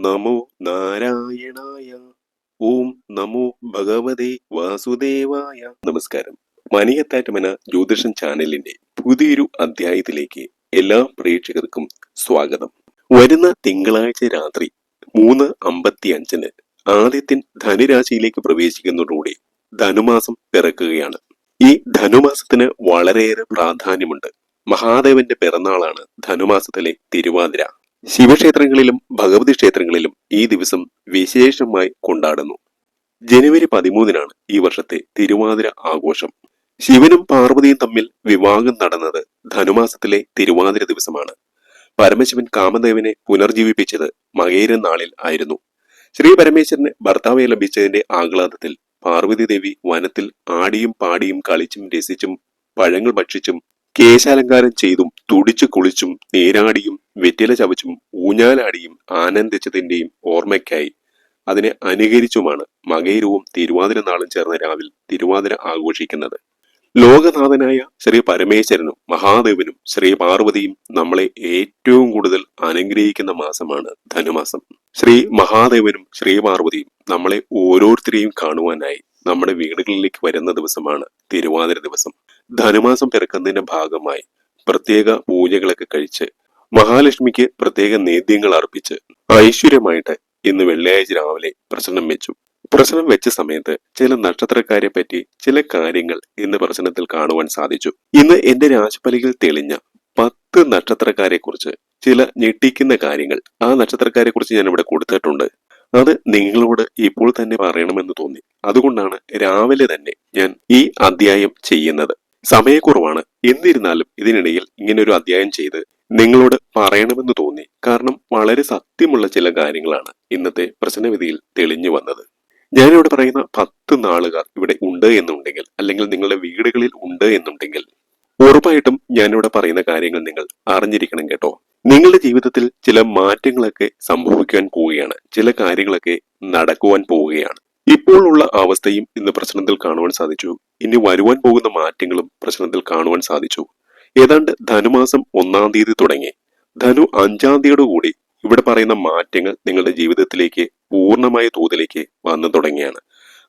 നമോ നാരായണായ. ഓം നമോ ഭഗവതേ വാസുദേവായ. നമസ്കാരം. മണിയത്താറ്റുമന ജ്യോതിഷൻ ചാനലിന്റെ പുതിയൊരു അധ്യായത്തിലേക്ക് എല്ലാ പ്രേക്ഷകർക്കും സ്വാഗതം. വരുന്ന തിങ്കളാഴ്ച രാത്രി 3:55 ആദിത്യൻ ധനുരാശിയിലേക്ക് പ്രവേശിക്കുന്നതോടുകൂടി ധനുമാസം പിറക്കുകയാണ്. ഈ ധനുമാസത്തിന് വളരെയേറെ പ്രാധാന്യമുണ്ട്. മഹാദേവന്റെ പിറന്നാളാണ് ധനുമാസത്തിലെ തിരുവാതിര. ശിവക്ഷേത്രങ്ങളിലും ഭഗവതി ക്ഷേത്രങ്ങളിലും ഈ ദിവസം വിശേഷമായി കൊണ്ടാടുന്നു. ജനുവരി 13 ഈ വർഷത്തെ തിരുവാതിര ആഘോഷം. ശിവനും പാർവതിയും തമ്മിൽ വിവാഹം നടന്നത് ധനുമാസത്തിലെ തിരുവാതിര ദിവസമാണ്. പരമശിവൻ കാമദേവനെ പുനർജീവിപ്പിച്ചത് മകേര നാളിൽ ആയിരുന്നു. ശ്രീ പരമേശ്വരന് ഭർത്താവെ ലഭിച്ചതിന്റെ ആഹ്ലാദത്തിൽ പാർവതി ദേവി വനത്തിൽ ആടിയും പാടിയും കളിച്ചും രസിച്ചും പഴങ്ങൾ ഭക്ഷിച്ചും കേശാലങ്കാരം ചെയ്തും തുടിച്ചു കുളിച്ചും നീരാടിയും വെറ്റില ചവച്ചും ഊഞ്ഞാലാടിയും ആനന്ദിച്ചതിന്റെയും ഓർമ്മയ്ക്കായി അതിനെ അനുകരിച്ചുമാണ് മകയിരവും തിരുവാതിര നാളും ചേർന്ന രാവിൽ തിരുവാതിര ആഘോഷിക്കുന്നത്. ലോകനാഥനായ ശ്രീ പരമേശ്വരനും മഹാദേവനും ശ്രീ പാർവതിയും നമ്മളെ ഏറ്റവും കൂടുതൽ അനുഗ്രഹിക്കുന്ന മാസമാണ് ധനുമാസം. ശ്രീ മഹാദേവനും ശ്രീ പാർവതിയും നമ്മളെ ഓരോരുത്തരെയും കാണുവാനായി നമ്മുടെ വീടുകളിലേക്ക് വരുന്ന ദിവസമാണ് തിരുവാതിര ദിവസം. ധനുമാസം പിറക്കുന്നതിന്റെ ഭാഗമായി പ്രത്യേക പൂജകളൊക്കെ കഴിച്ച് മഹാലക്ഷ്മിക്ക് പ്രത്യേക നേദ്യങ്ങൾ അർപ്പിച്ച് ഐശ്വര്യമായിട്ട് ഇന്ന് വെള്ളിയാഴ്ച രാവിലെ പ്രശ്നം വെച്ചു. പ്രശ്നം വെച്ച സമയത്ത് ചില നക്ഷത്രക്കാരെ പറ്റി ചില കാര്യങ്ങൾ ഇന്ന് പ്രശ്നത്തിൽ കാണുവാൻ സാധിച്ചു. ഇന്ന് എന്റെ രാശിഫലികൾ തെളിഞ്ഞ 10 നക്ഷത്രക്കാരെ കുറിച്ച് ചില ഞെട്ടിക്കുന്ന കാര്യങ്ങൾ ആ നക്ഷത്രക്കാരെ കുറിച്ച് ഞാൻ ഇവിടെ കൊടുത്തിട്ടുണ്ട്. അത് നിങ്ങളോട് ഇപ്പോൾ തന്നെ പറയണമെന്ന് തോന്നി. അതുകൊണ്ടാണ് രാവിലെ തന്നെ ഞാൻ ഈ അധ്യായം ചെയ്യുന്നത്. സമയക്കുറവാണ്. എന്നിരുന്നാലും ഇതിനിടയിൽ ഇങ്ങനെ ഒരു അധ്യായം ചെയ്ത് നിങ്ങളോട് പറയണമെന്ന് തോന്നി. കാരണം വളരെ സത്യമുള്ള ചില കാര്യങ്ങളാണ് ഇന്നത്തെ പ്രശ്നവിധിയിൽ തെളിഞ്ഞു വന്നത്. ഞാനിവിടെ പറയുന്ന 10 നാളുകാർ ഇവിടെ ഉണ്ട് എന്നുണ്ടെങ്കിൽ, അല്ലെങ്കിൽ നിങ്ങളുടെ വീടുകളിൽ ഉണ്ട് എന്നുണ്ടെങ്കിൽ, ഉറപ്പായിട്ടും ഞാനിവിടെ പറയുന്ന കാര്യങ്ങൾ നിങ്ങൾ അറിഞ്ഞിരിക്കണം കേട്ടോ. നിങ്ങളുടെ ജീവിതത്തിൽ ചില മാറ്റങ്ങളൊക്കെ സംഭവിക്കാൻ പോവുകയാണ്. ചില കാര്യങ്ങളൊക്കെ നടക്കുവാൻ പോവുകയാണ്. ഇപ്പോൾ ഉള്ള അവസ്ഥയും ഇന്ന് പ്രശ്നത്തിൽ കാണുവാൻ സാധിച്ചു. ഇനി വരുവാൻ പോകുന്ന മാറ്റങ്ങളും പ്രശ്നത്തിൽ കാണുവാൻ സാധിച്ചു. ഏതാണ്ട് ധനുമാസം 1-ാം തീയതി തുടങ്ങി ധനു 5-ാം തീയതിയോട് കൂടി ഇവിടെ പറയുന്ന മാറ്റങ്ങൾ നിങ്ങളുടെ ജീവിതത്തിലേക്ക് പൂർണ്ണമായ തോതിലേക്ക് വന്നു തുടങ്ങിയാണ്.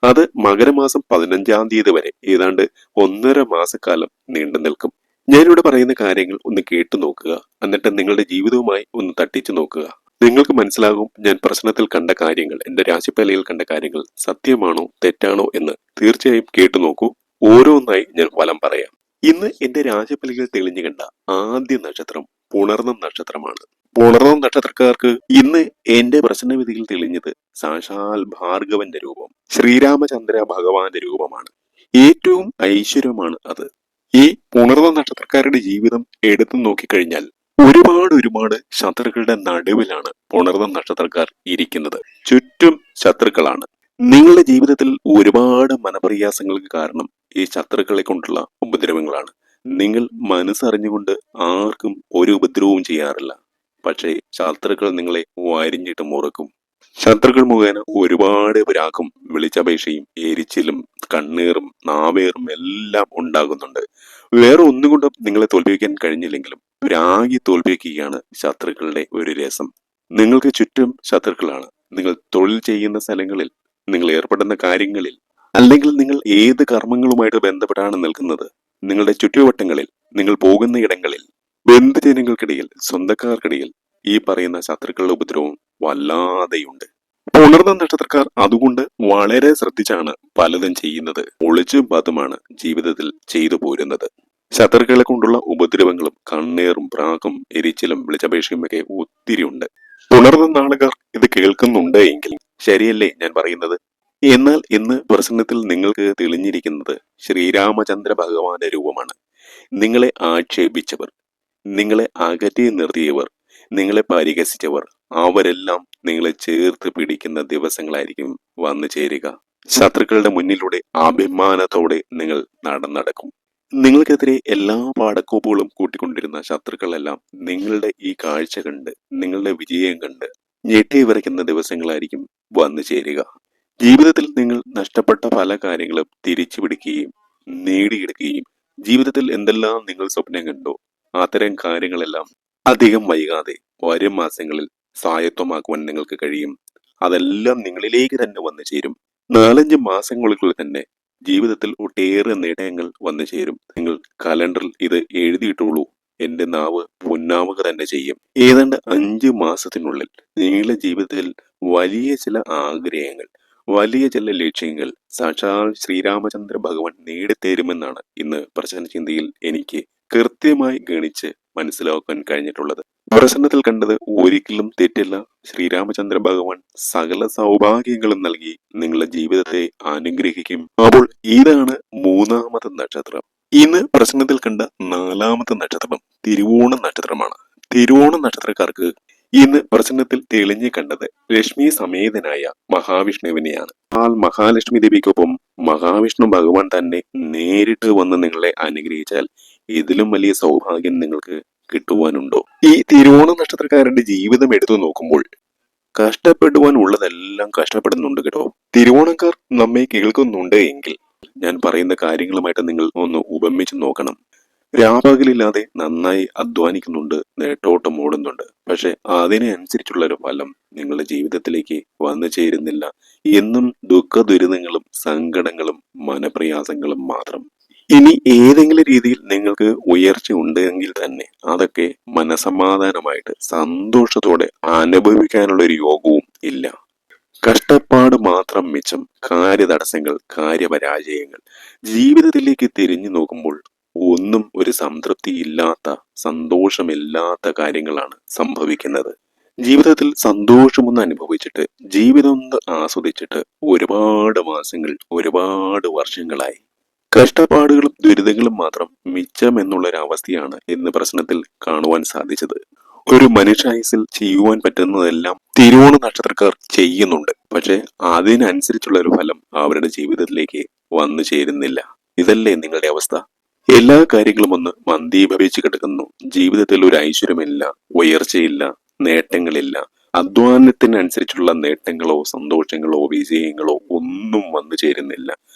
അത് മകരമാസം 15-ാം തീയതി വരെ ഏതാണ്ട് 1.5 മാസക്കാലം നീണ്ടു നിൽക്കും. ഞാനിവിടെ പറയുന്ന കാര്യങ്ങൾ ഒന്ന് കേട്ടു നോക്കുക. എന്നിട്ട് നിങ്ങളുടെ ജീവിതവുമായി ഒന്ന് തട്ടിച്ചു നോക്കുക. നിങ്ങൾക്ക് മനസ്സിലാകും ഞാൻ പ്രശ്നത്തിൽ കണ്ട കാര്യങ്ങൾ, എന്റെ രാശിപ്പലയിൽ കണ്ട കാര്യങ്ങൾ സത്യമാണോ തെറ്റാണോ എന്ന്. തീർച്ചയായും കേട്ടു നോക്കൂ. ഓരോന്നായി ഞാൻ ഫലം പറയാം. ഇന്ന് എന്റെ രാശിഫലികൾ തെളിഞ്ഞു കണ്ട ആദ്യ നക്ഷത്രം പുണർന്നം നക്ഷത്രമാണ്. പുണർന്നം നക്ഷത്രക്കാർക്ക് ഇന്ന് എന്റെ പ്രശ്നവിധിയിൽ തെളിഞ്ഞത് സാക്ഷാൽ ഭാർഗവന്റെ രൂപം, ശ്രീരാമചന്ദ്ര ഭഗവാന്റെ രൂപമാണ്. ഏറ്റവും ഐശ്വര്യമാണ് അത്. ഈ പുണർന്നം നക്ഷത്രക്കാരുടെ ജീവിതം എടുത്തു നോക്കിക്കഴിഞ്ഞാൽ ഒരുപാട് ശത്രുക്കളുടെ നടുവിലാണ് പുണർന്നം നക്ഷത്രക്കാർ ഇരിക്കുന്നത്. ചുറ്റും ശത്രുക്കളാണ്. നിങ്ങളുടെ ജീവിതത്തിൽ ഒരുപാട് മനപ്രയാസങ്ങൾക്ക് കാരണം ഈ ശത്രുക്കളെ കൊണ്ടുള്ള ഉപദ്രവങ്ങളാണ്. നിങ്ങൾ മനസ്സറിഞ്ഞുകൊണ്ട് ആർക്കും ഒരു ഉപദ്രവവും ചെയ്യാറില്ല. പക്ഷേ ശത്രുക്കൾ നിങ്ങളെ വരിഞ്ഞിട്ട് മുറക്കും. ശത്രുക്കൾ മുഖേന ഒരുപാട് രാഗം, വിളിച്ചപേക്ഷയും എരിച്ചിലും കണ്ണീറും നാവേറും എല്ലാം ഉണ്ടാകുന്നുണ്ട്. വേറെ ഒന്നുകൊണ്ടും നിങ്ങളെ തോൽപ്പിക്കാൻ കഴിഞ്ഞില്ലെങ്കിലും രാഗി തോൽപ്പിക്കുകയാണ് ശത്രുക്കളുടെ ഒരു രസം. നിങ്ങൾക്ക് ചുറ്റും ശത്രുക്കളാണ്. നിങ്ങൾ തൊഴിൽ ചെയ്യുന്ന സ്ഥലങ്ങളിൽ, നിങ്ങൾ ഏർപ്പെടുന്ന കാര്യങ്ങളിൽ, അല്ലെങ്കിൽ നിങ്ങൾ ഏത് കർമ്മങ്ങളുമായിട്ട് ബന്ധപ്പെട്ടാണ് നിൽക്കുന്നത്, നിങ്ങളുടെ ചുറ്റുവട്ടങ്ങളിൽ, നിങ്ങൾ പോകുന്ന ഇടങ്ങളിൽ, ബന്ധുജനങ്ങൾക്കിടയിൽ, സ്വന്തക്കാർക്കിടയിൽ ഈ പറയുന്ന ശത്രുക്കളുടെ ഉപദ്രവം വല്ലാതെയുണ്ട്. പുണർന്ന നക്ഷത്രക്കാർ അതുകൊണ്ട് വളരെ ശ്രദ്ധിച്ചാണ് പലതും ചെയ്യുന്നത്. ഒളിച്ചും പാത്തുമാണ് ജീവിതത്തിൽ ചെയ്തു പോരുന്നത്. ശത്രുക്കളെ കൊണ്ടുള്ള ഉപദ്രവങ്ങളും കണ്ണേറും പ്രാഗും എരിച്ചിലും വിളിച്ചപേക്ഷയും ഒക്കെ ഒത്തിരി ഉണ്ട്. പുണർന്ന നാളുകാർ ഇത് കേൾക്കുന്നുണ്ട് എങ്കിൽ ശരിയല്ലേ ഞാൻ പറയുന്നത്? എന്നാൽ ഇന്ന് പ്രസംഗത്തിൽ നിങ്ങൾക്ക് തെളിഞ്ഞിരിക്കുന്നത് ശ്രീരാമചന്ദ്ര ഭഗവാന്റെ രൂപമാണ്. നിങ്ങളെ ആക്ഷേപിച്ചവർ, നിങ്ങളെ അകറ്റി നിർത്തിയവർ, നിങ്ങളെ പരിഹസിച്ചവർ, അവരെല്ലാം നിങ്ങളെ ചേർത്ത് പിടിക്കുന്ന ദിവസങ്ങളായിരിക്കും വന്നു ചേരുക. ശത്രുക്കളുടെ മുന്നിലൂടെ അഭിമാനത്തോടെ നിങ്ങൾ നടക്കും. നിങ്ങൾക്കെതിരെ എല്ലാ പാടക്കോപ്പുകളും കൂട്ടിക്കൊണ്ടിരുന്ന ശത്രുക്കളെല്ലാം നിങ്ങളുടെ ഈ കാഴ്ച കണ്ട്, നിങ്ങളുടെ വിജയം കണ്ട് ഞെട്ടി വിറയ്ക്കുന്ന ദിവസങ്ങളായിരിക്കും വന്നു ചേരുക. ജീവിതത്തിൽ നിങ്ങൾ നഷ്ടപ്പെട്ട പല കാര്യങ്ങളും തിരിച്ചു പിടിക്കുകയും നേടിയെടുക്കുകയും, ജീവിതത്തിൽ എന്തെല്ലാം നിങ്ങൾ സ്വപ്നം കണ്ടോ അത്തരം കാര്യങ്ങളെല്ലാം അധികം വൈകാതെ വരും മാസങ്ങളിൽ സ്വായത്തമാക്കുവാൻ നിങ്ങൾക്ക് കഴിയും. അതെല്ലാം നിങ്ങളിലേക്ക് തന്നെ വന്നു ചേരും. 4-5 മാസങ്ങൾക്കുള്ളിൽ തന്നെ ജീവിതത്തിൽ ഒട്ടേറെ നേട്ടങ്ങൾ വന്നു ചേരും. നിങ്ങൾ കലണ്ടറിൽ ഇത് എഴുതിയിട്ടുള്ളൂ. എന്റെ നാവ് പൊന്നാവുക തന്നെ ചെയ്യും. ഏതാണ്ട് 5 മാസത്തിനുള്ളിൽ നിങ്ങളുടെ ജീവിതത്തിൽ വലിയ ചില ആഗ്രഹങ്ങൾ, വലിയ ചില ലക്ഷ്യങ്ങൾ സാക്ഷാൽ ശ്രീരാമചന്ദ്ര ഭഗവാൻ നേടിത്തരുമെന്നാണ് ഇന്ന് പ്രശ്നചിന്തയിൽ എനിക്ക് കൃത്യമായി ഗണിച്ച് മനസ്സിലാക്കാൻ കഴിഞ്ഞിട്ടുള്ളത്. പ്രശ്നത്തിൽ കണ്ടത് ഒരിക്കലും തെറ്റില്ല. ശ്രീരാമചന്ദ്ര ഭഗവാൻ സകല സൗഭാഗ്യങ്ങളും നൽകി നിങ്ങളുടെ ജീവിതത്തെ അനുഗ്രഹിക്കും. അപ്പോൾ ഇതാണ് 3ാമത്തെ നക്ഷത്രം. ഇന്ന് പ്രശ്നത്തിൽ കണ്ട 4ാമത്തെ നക്ഷത്രം തിരുവോണ നക്ഷത്രമാണ്. തിരുവോണ നക്ഷത്രക്കാർക്ക് ഇന്ന് പ്രശ്നത്തിൽ തെളിഞ്ഞു കണ്ടത് ലക്ഷ്മി സമേതനായ മഹാവിഷ്ണുവിനെയാണ്. ആ മഹാലക്ഷ്മി ദേവിക്കൊപ്പം മഹാവിഷ്ണു ഭഗവാൻ തന്നെ നേരിട്ട് വന്ന് നിങ്ങളെ അനുഗ്രഹിച്ചാൽ ഇതിലും വലിയ സൗഭാഗ്യം നിങ്ങൾക്ക് കിട്ടുവാനുണ്ടോ? ഈ തിരുവോണ നക്ഷത്രക്കാരുടെ ജീവിതം എടുത്തു നോക്കുമ്പോൾ കഷ്ടപ്പെടുവാൻ ഉള്ളതെല്ലാം കഷ്ടപ്പെടുന്നുണ്ട് കേട്ടോ. തിരുവോണക്കാർ നമ്മെ കേൾക്കുന്നുണ്ട് എങ്കിൽ ഞാൻ പറയുന്ന കാര്യങ്ങളുമായിട്ട് നിങ്ങൾ ഒന്ന് ഉപമിച്ച് നോക്കണം. രാപകലില്ലാതെ നന്നായി അധ്വാനിക്കുന്നുണ്ട്, നേട്ടോട്ടം ഓടുന്നുണ്ട്. പക്ഷെ അതിനനുസരിച്ചുള്ള ഒരു ഫലം നിങ്ങളുടെ ജീവിതത്തിലേക്ക് വന്നു ചേരുന്നില്ല. എന്നും ദുഃഖ ദുരിതങ്ങളും സങ്കടങ്ങളും മനപ്രയാസങ്ങളും മാത്രം. ഇനി ഏതെങ്കിലും രീതിയിൽ നിങ്ങൾക്ക് ഉയർച്ച ഉണ്ടെങ്കിൽ തന്നെ അതൊക്കെ മനസമാധാനമായിട്ട് സന്തോഷത്തോടെ അനുഭവിക്കാനുള്ള ഒരു യോഗവും ഇല്ല. കഷ്ടപ്പാട് മാത്രം മിച്ചം. കാര്യതടസ്സങ്ങൾ, കാര്യപരാജയങ്ങൾ. ജീവിതത്തിലേക്ക് തിരിഞ്ഞു നോക്കുമ്പോൾ ഒന്നും ഒരു സംതൃപ്തി ഇല്ലാത്ത, സന്തോഷമില്ലാത്ത കാര്യങ്ങളാണ് സംഭവിക്കുന്നത്. ജീവിതത്തിൽ സന്തോഷമൊന്ന് അനുഭവിച്ചിട്ട്, ജീവിതം ഒന്ന് ആസ്വദിച്ചിട്ട് ഒരുപാട് മാസങ്ങൾ, ഒരുപാട് വർഷങ്ങളായി. കഷ്ടപ്പാടുകളും ദുരിതങ്ങളും മാത്രം മിച്ചം എന്നുള്ളൊരവസ്ഥയാണ് ഇന്ന് പ്രശ്നത്തിൽ കാണുവാൻ സാധിച്ചത്. ഒരു മനുഷ്യായുസിൽ ചെയ്യുവാൻ പറ്റുന്നതെല്ലാം തിരുവോണ നക്ഷത്രക്കാർ ചെയ്യുന്നുണ്ട്. പക്ഷെ അതിനനുസരിച്ചുള്ള ഒരു ഫലം അവരുടെ ജീവിതത്തിലേക്ക് വന്നു ചേരുന്നില്ല. ഇതല്ലേ നിങ്ങളുടെ അവസ്ഥ? എല്ലാ കാര്യങ്ങളും ഒന്ന് മന്ദീഭവിച്ച് കിടക്കുന്നു. ജീവിതത്തിൽ ഒരു ഐശ്വര്യമില്ല, ഉയർച്ചയില്ല, നേട്ടങ്ങളില്ല. അധ്വാനത്തിനനുസരിച്ചുള്ള നേട്ടങ്ങളോ സന്തോഷങ്ങളോ വിജയങ്ങളോ ഒന്നും വന്നു ചേരുന്നില്ല.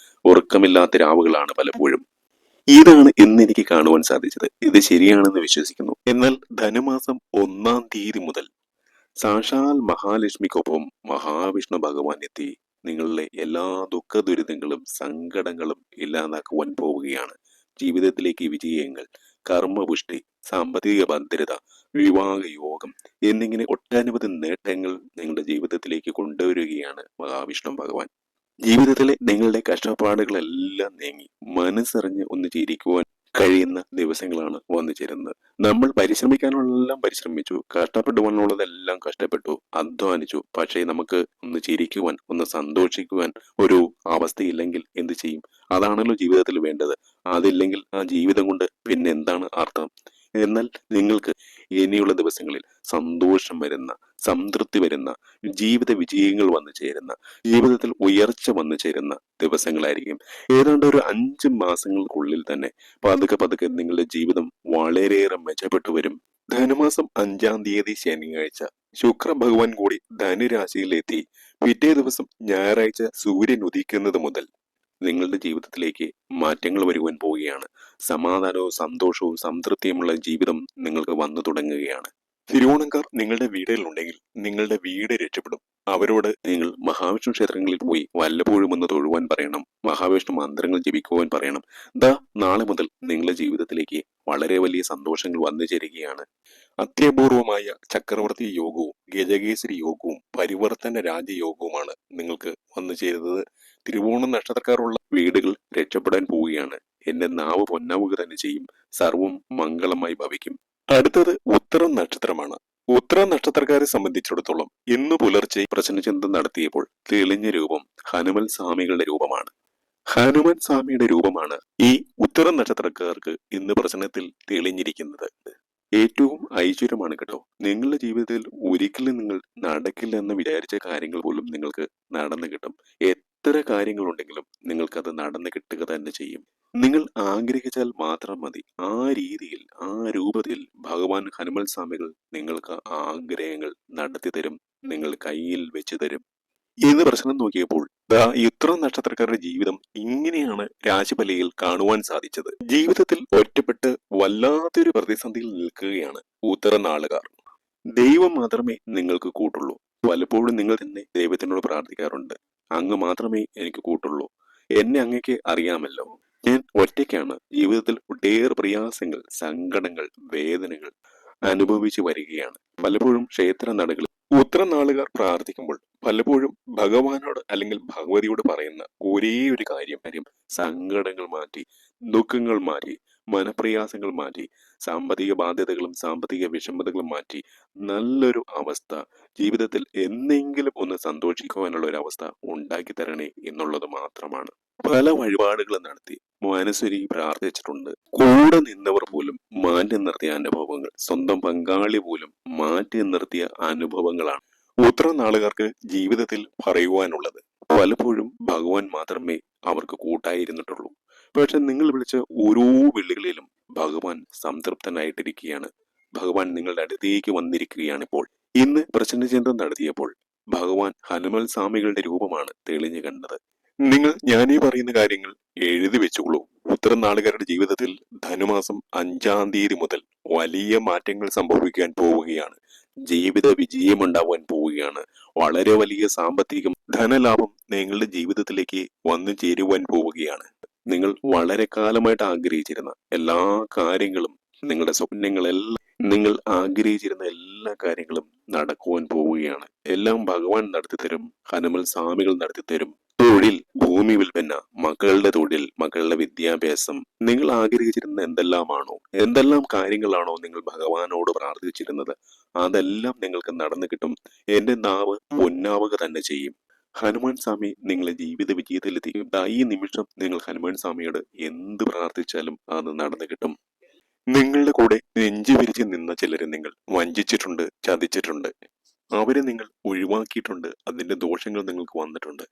ഉറക്കമില്ലാത്ത രാവുകളാണ് പലപ്പോഴും. ഇതാണ് ഇന്ന് എനിക്ക് കാണുവാൻ സാധിച്ചത്. ഇത് ശരിയാണെന്ന് വിശ്വസിക്കുന്നു. എന്നാൽ ധനുമാസം 1-ാം തീയതി മുതൽ സാക്ഷാൽ മഹാലക്ഷ്മിക്കൊപ്പം മഹാവിഷ്ണു ഭഗവാൻ എത്തി നിങ്ങളുടെ എല്ലാ ദുഃഖ ദുരിതങ്ങളും സങ്കടങ്ങളും ഇല്ലാതാക്കുവാൻ പോവുകയാണ്. ജീവിതത്തിലേക്ക് വിജയങ്ങൾ, കർമ്മപുഷ്ടി, സാമ്പത്തിക ഭദ്രത, വിവാഹ യോഗം എന്നിങ്ങനെ ഒട്ടനവധി നേട്ടങ്ങൾ നിങ്ങളുടെ ജീവിതത്തിലേക്ക് കൊണ്ടുവരികയാണ് മഹാവിഷ്ണു ഭഗവാൻ. ജീവിതത്തിലെ നിങ്ങളുടെ കഷ്ടപ്പാടുകളെല്ലാം നീങ്ങി മനസ്സറിഞ്ഞ് ഒന്ന് ചിരിക്കുവാൻ കഴിയുന്ന ദിവസങ്ങളാണ് വന്നു ചേരുന്നത്. നമ്മൾ പരിശ്രമിക്കാനുള്ളതെല്ലാം പരിശ്രമിച്ചു, കഷ്ടപ്പെടുവാനുള്ളതെല്ലാം കഷ്ടപ്പെട്ടു, അധ്വാനിച്ചു. പക്ഷേ നമുക്ക് ഒന്ന് ചിരിക്കുവാൻ, ഒന്ന് സന്തോഷിക്കുവാൻ ഒരു അവസ്ഥയില്ലെങ്കിൽ എന്ത് ചെയ്യും? അതാണല്ലോ ജീവിതത്തിൽ വേണ്ടത്. അതില്ലെങ്കിൽ ആ ജീവിതം കൊണ്ട് പിന്നെ എന്താണ് അർത്ഥം? എന്നാൽ നിങ്ങൾക്ക് ഇനിയുള്ള ദിവസങ്ങളിൽ സന്തോഷം വരുന്ന, സംതൃപ്തി വരുന്ന, ജീവിത വിജയങ്ങൾ വന്നു ചേരുന്ന, ജീവിതത്തിൽ ഉയർച്ച വന്നു ചേരുന്ന ദിവസങ്ങളായിരിക്കും. ഏതാണ്ട് ഒരു 5 മാസങ്ങൾക്കുള്ളിൽ തന്നെ പതുക്കെ പതുക്കെ നിങ്ങളുടെ ജീവിതം വളരെയേറെ മെച്ചപ്പെട്ടു വരും. ധനുമാസം 5-ാം തീയതി ശനിയാഴ്ച ശുക്ര ഭഗവാൻ കൂടി ധനുരാശിയിലെത്തി പിറ്റേ ദിവസം ഞായറാഴ്ച സൂര്യൻ ഉദിക്കുന്നത് മുതൽ നിങ്ങളുടെ ജീവിതത്തിലേക്ക് മാറ്റങ്ങൾ വരുവാൻ പോവുകയാണ്. സമാധാനവും സന്തോഷവും സംതൃപ്തിയുമുള്ള ജീവിതം നിങ്ങൾക്ക് വന്നു തുടങ്ങുകയാണ്. തിരുവോണക്കാർ നിങ്ങളുടെ വീടുകളുണ്ടെങ്കിൽ നിങ്ങളുടെ വീട് രക്ഷപ്പെടും. അവരോട് നിങ്ങൾ മഹാവിഷ്ണു ക്ഷേത്രങ്ങളിൽ പോയി വല്ലപ്പോഴും ഒന്ന് തൊഴുവാൻ പറയണം. മഹാവിഷ്ണു മന്ത്രങ്ങൾ ജപിക്കുവാൻ പറയണം. നാളെ മുതൽ നിങ്ങളുടെ ജീവിതത്തിലേക്ക് വളരെ വലിയ സന്തോഷങ്ങൾ വന്നു ചേരുകയാണ്. അത്യപൂർവമായ ചക്രവർത്തി യോഗവും ഗജകേസരി യോഗവും പരിവർത്തന രാജയോഗവുമാണ് നിങ്ങൾക്ക് വന്നു ചേരുന്നത്. തിരുവോണ നക്ഷത്രക്കാരുള്ള വീടുകൾ രക്ഷപ്പെടാൻ പോവുകയാണ്. എന്റെ നാവ് പൊന്നാവുക തന്നെ ചെയ്യും. സർവം മംഗളമായി ഭവിക്കും. അടുത്തത് ഉത്തരം നക്ഷത്രമാണ്. ഉത്തരം നക്ഷത്രക്കാരെ സംബന്ധിച്ചിടത്തോളം ഇന്ന് പുലർച്ചെ പ്രശ്നചിന്ത നടത്തിയപ്പോൾ തെളിഞ്ഞ രൂപം ഹനുമൽ സ്വാമികളുടെ രൂപമാണ്. ഹനുമാൻ സ്വാമിയുടെ രൂപമാണ് ഈ ഉത്തരം നക്ഷത്രക്കാർക്ക് ഇന്ന് പ്രശ്നത്തിൽ തെളിഞ്ഞിരിക്കുന്നത്. ഏറ്റവും ഐശ്വര്യമാണ് കേട്ടോ. നിങ്ങളുടെ ജീവിതത്തിൽ ഒരിക്കലും നിങ്ങൾ നടക്കില്ല എന്ന് വിചാരിച്ച കാര്യങ്ങൾ പോലും നിങ്ങൾക്ക് നടന്നു കിട്ടും. എത്ര കാര്യങ്ങളുണ്ടെങ്കിലും നിങ്ങൾക്കത് നടന്നു കിട്ടുക തന്നെ ചെയ്യും. നിങ്ങൾ ആഗ്രഹിച്ചാൽ മാത്രം മതി. ആ രീതിയിൽ, ആ രൂപത്തിൽ ഭഗവാൻ ഹനുമൽ സ്വാമികൾ നിങ്ങൾക്ക് ആഗ്രഹങ്ങൾ നടത്തി തരും, നിങ്ങൾ കയ്യിൽ വെച്ച് തരും. ഇന്ന് പ്രശ്നം നോക്കിയപ്പോൾ ഈ ഉത്തരം നക്ഷത്രക്കാരുടെ ജീവിതം ഇങ്ങനെയാണ് രാശിഫലയിൽ കാണുവാൻ സാധിച്ചത്. ജീവിതത്തിൽ ഒറ്റപ്പെട്ട് വല്ലാത്തൊരു പ്രതിസന്ധിയിൽ നിൽക്കുകയാണ് ഉത്തര നാളുകാർ. ദൈവം മാത്രമേ നിങ്ങൾക്ക് കൂട്ടുള്ളൂ. പലപ്പോഴും നിങ്ങൾ തന്നെ ദൈവത്തിനോട് പ്രാർത്ഥിക്കാറുണ്ട്. അങ്ങ് മാത്രമേ എനിക്ക് കൂട്ടുള്ളൂ. എന്നെ അങ്ങേക്ക് അറിയാമല്ലോ. ഞാൻ ഒറ്റയ്ക്കാണ് ജീവിതത്തിൽ ഒട്ടേറെ പ്രയാസങ്ങൾ, സങ്കടങ്ങൾ, വേദനകൾ അനുഭവിച്ചു വരികയാണ്. പലപ്പോഴും ക്ഷേത്ര നടകളിൽ ഉത്തരനാളുകാർ പ്രാർത്ഥിക്കുമ്പോൾ പലപ്പോഴും ഭഗവാനോട് അല്ലെങ്കിൽ ഭഗവതിയോട് പറയുന്ന ഒരേ ഒരു കാര്യം സങ്കടങ്ങൾ മാറ്റി, ദുഃഖങ്ങൾ മാറ്റി, മനപ്രയാസങ്ങൾ മാറ്റി, സാമ്പത്തിക ബാധ്യതകളും സാമ്പത്തിക വിഷമതകളും മാറ്റി നല്ലൊരു അവസ്ഥ, ജീവിതത്തിൽ എന്നെങ്കിലും ഒന്ന് സന്തോഷിക്കുവാനുള്ള ഒരു അവസ്ഥ ഉണ്ടാക്കി തരണേ എന്നുള്ളത് മാത്രമാണ്. പല വഴിപാടുകളും നടത്തി മനസ്സൊരുക്കി പ്രാർത്ഥിച്ചിട്ടുണ്ട്. കൂടെ നിന്നവർ പോലും മാറ്റി നിർത്തിയ അനുഭവങ്ങൾ, സ്വന്തം പങ്കാളി പോലും മാറ്റി നിർത്തിയ അനുഭവങ്ങളാണ് ഉത്തര നാളുകാർക്ക് ജീവിതത്തിൽ പറയുവാനുള്ളത്. പലപ്പോഴും ഭഗവാൻ മാത്രമേ അവർക്ക് കൂട്ടായിരുന്നിട്ടുള്ളൂ. പക്ഷെ നിങ്ങൾ വിളിച്ച ഓരോ വിളികളിലും ഭഗവാൻ സംതൃപ്തനായിട്ടിരിക്കുകയാണ്. ഭഗവാൻ നിങ്ങളുടെ അടുത്തേക്ക് വന്നിരിക്കുകയാണ് ഇപ്പോൾ. ഇന്ന് പ്രശ്നചിന്തം നടത്തിയപ്പോൾ ഭഗവാൻ ഹനുമൽ സ്വാമികളുടെ രൂപമാണ് തെളിഞ്ഞു കണ്ടത്. നിങ്ങൾ ഞാനീ പറയുന്ന കാര്യങ്ങൾ എഴുതി വെച്ചോളൂ. ഉത്തരം നാളുകാരുടെ ജീവിതത്തിൽ ധനുമാസം 5-ാം തീയതി മുതൽ വലിയ മാറ്റങ്ങൾ സംഭവിക്കാൻ പോവുകയാണ്. ജീവിത വിജയമുണ്ടാവാൻ പോവുകയാണ്. വളരെ വലിയ സാമ്പത്തികം, ധനലാഭം നിങ്ങളുടെ ജീവിതത്തിലേക്ക് വന്നു ചേരുവാൻ പോവുകയാണ്. നിങ്ങൾ വളരെ കാലമായിട്ട് ആഗ്രഹിച്ചിരുന്ന എല്ലാ കാര്യങ്ങളും, നിങ്ങളുടെ സ്വപ്നങ്ങളെല്ലാം, നിങ്ങൾ ആഗ്രഹിച്ചിരുന്ന എല്ലാ കാര്യങ്ങളും നടക്കുവാൻ പോവുകയാണ്. എല്ലാം ഭഗവാൻ നടത്തിത്തരും. ഹനുമൽ സ്വാമികൾ നടത്തിത്തരും. തൊഴിൽ, ഭൂമി വിൽപ്പന, മക്കളുടെ തൊഴിൽ, മക്കളുടെ വിദ്യാഭ്യാസം, നിങ്ങൾ ആഗ്രഹിച്ചിരുന്ന എന്തെല്ലാം കാര്യങ്ങളാണോ നിങ്ങൾ ഭഗവാനോട് പ്രാർത്ഥിച്ചിരുന്നത്, അതെല്ലാം നിങ്ങൾക്ക് നടന്നു കിട്ടും. എന്റെ നാവ് പൊന്നാവുക തന്നെ ചെയ്യും. ഹനുമാൻ സ്വാമി നിങ്ങളെ ജീവിത വിജയത്തിലെത്തിക്കും. ഈ നിമിഷം നിങ്ങൾ ഹനുമാൻ സ്വാമിയോട് എന്ത് പ്രാർത്ഥിച്ചാലും അത് നടന്നു കിട്ടും. നിങ്ങളുടെ കൂടെ നെഞ്ചു വിരിച്ച് നിന്ന ചിലരെ നിങ്ങൾ വഞ്ചിച്ചിട്ടുണ്ട്, ചതിച്ചിട്ടുണ്ട്. അവരെ നിങ്ങൾ ഒഴിവാക്കിയിട്ടുണ്ട്. അതിന്റെ ദോഷങ്ങൾ നിങ്ങൾക്ക് വന്നിട്ടുണ്ട്.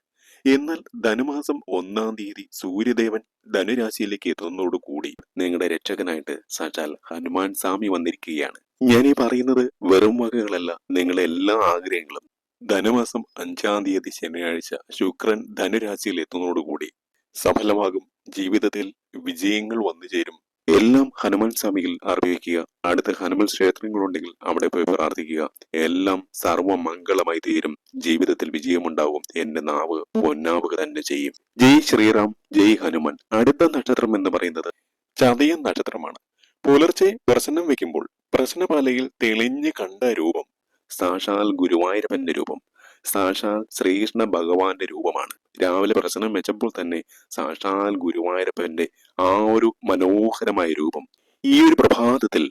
എന്നാൽ ധനുമാസം 1-ാം തീയതി സൂര്യദേവൻ ധനുരാശിയിലേക്ക് എത്തുന്നതോടുകൂടി നിങ്ങളുടെ രക്ഷകനായിട്ട് സാക്ഷാൽ ഹനുമാൻ സ്വാമി വന്നിരിക്കുകയാണ്. ഞാൻ ഈ പറയുന്നത് വെറും വാക്കുകളല്ല. നിങ്ങളുടെ എല്ലാ ആഗ്രഹങ്ങളും ധനുമാസം 5-ാം തീയതി ശനിയാഴ്ച ശുക്രൻ ധനുരാശിയിൽ എത്തുന്നതോടുകൂടി സഫലമാകും. ജീവിതത്തിൽ വിജയങ്ങൾ വന്നു ചേരും. എല്ലാം ഹനുമാൻ സ്വാമിയിൽ അർപ്പിക്കുക. അടുത്ത ഹനുമാൻ ക്ഷേത്രങ്ങളുണ്ടെങ്കിൽ അവിടെ പോയി പ്രാർത്ഥിക്കുക. എല്ലാം സർവമംഗളമായി തീരും. ജീവിതത്തിൽ വിജയമുണ്ടാവും. എന്റെ നാവ് പൊന്നാവുക തന്നെ ചെയ്യും. ജയ് ശ്രീറാം, ജയ് ഹനുമാൻ. അടുത്ത നക്ഷത്രം എന്ന് പറയുന്നത് ചതയം നക്ഷത്രമാണ്. പുലർച്ചെ പ്രശ്നം വെക്കുമ്പോൾ പ്രശ്നപാലയിൽ തെളിഞ്ഞു കണ്ട രൂപം സാക്ഷാൽ ഗുരുവായൂരപ്പന്റെ രൂപം, സാക്ഷാൽ ശ്രീകൃഷ്ണ ഭഗവാന്റെ രൂപമാണ്. രാവിലെ പ്രശ്നം വെച്ചപ്പോൾ തന്നെ സാക്ഷാൽ ഗുരുവായൂരപ്പന്റെ ആ ഒരു മനോഹരമായ രൂപം. ഈ ഒരു പ്രഭാതത്തിൽ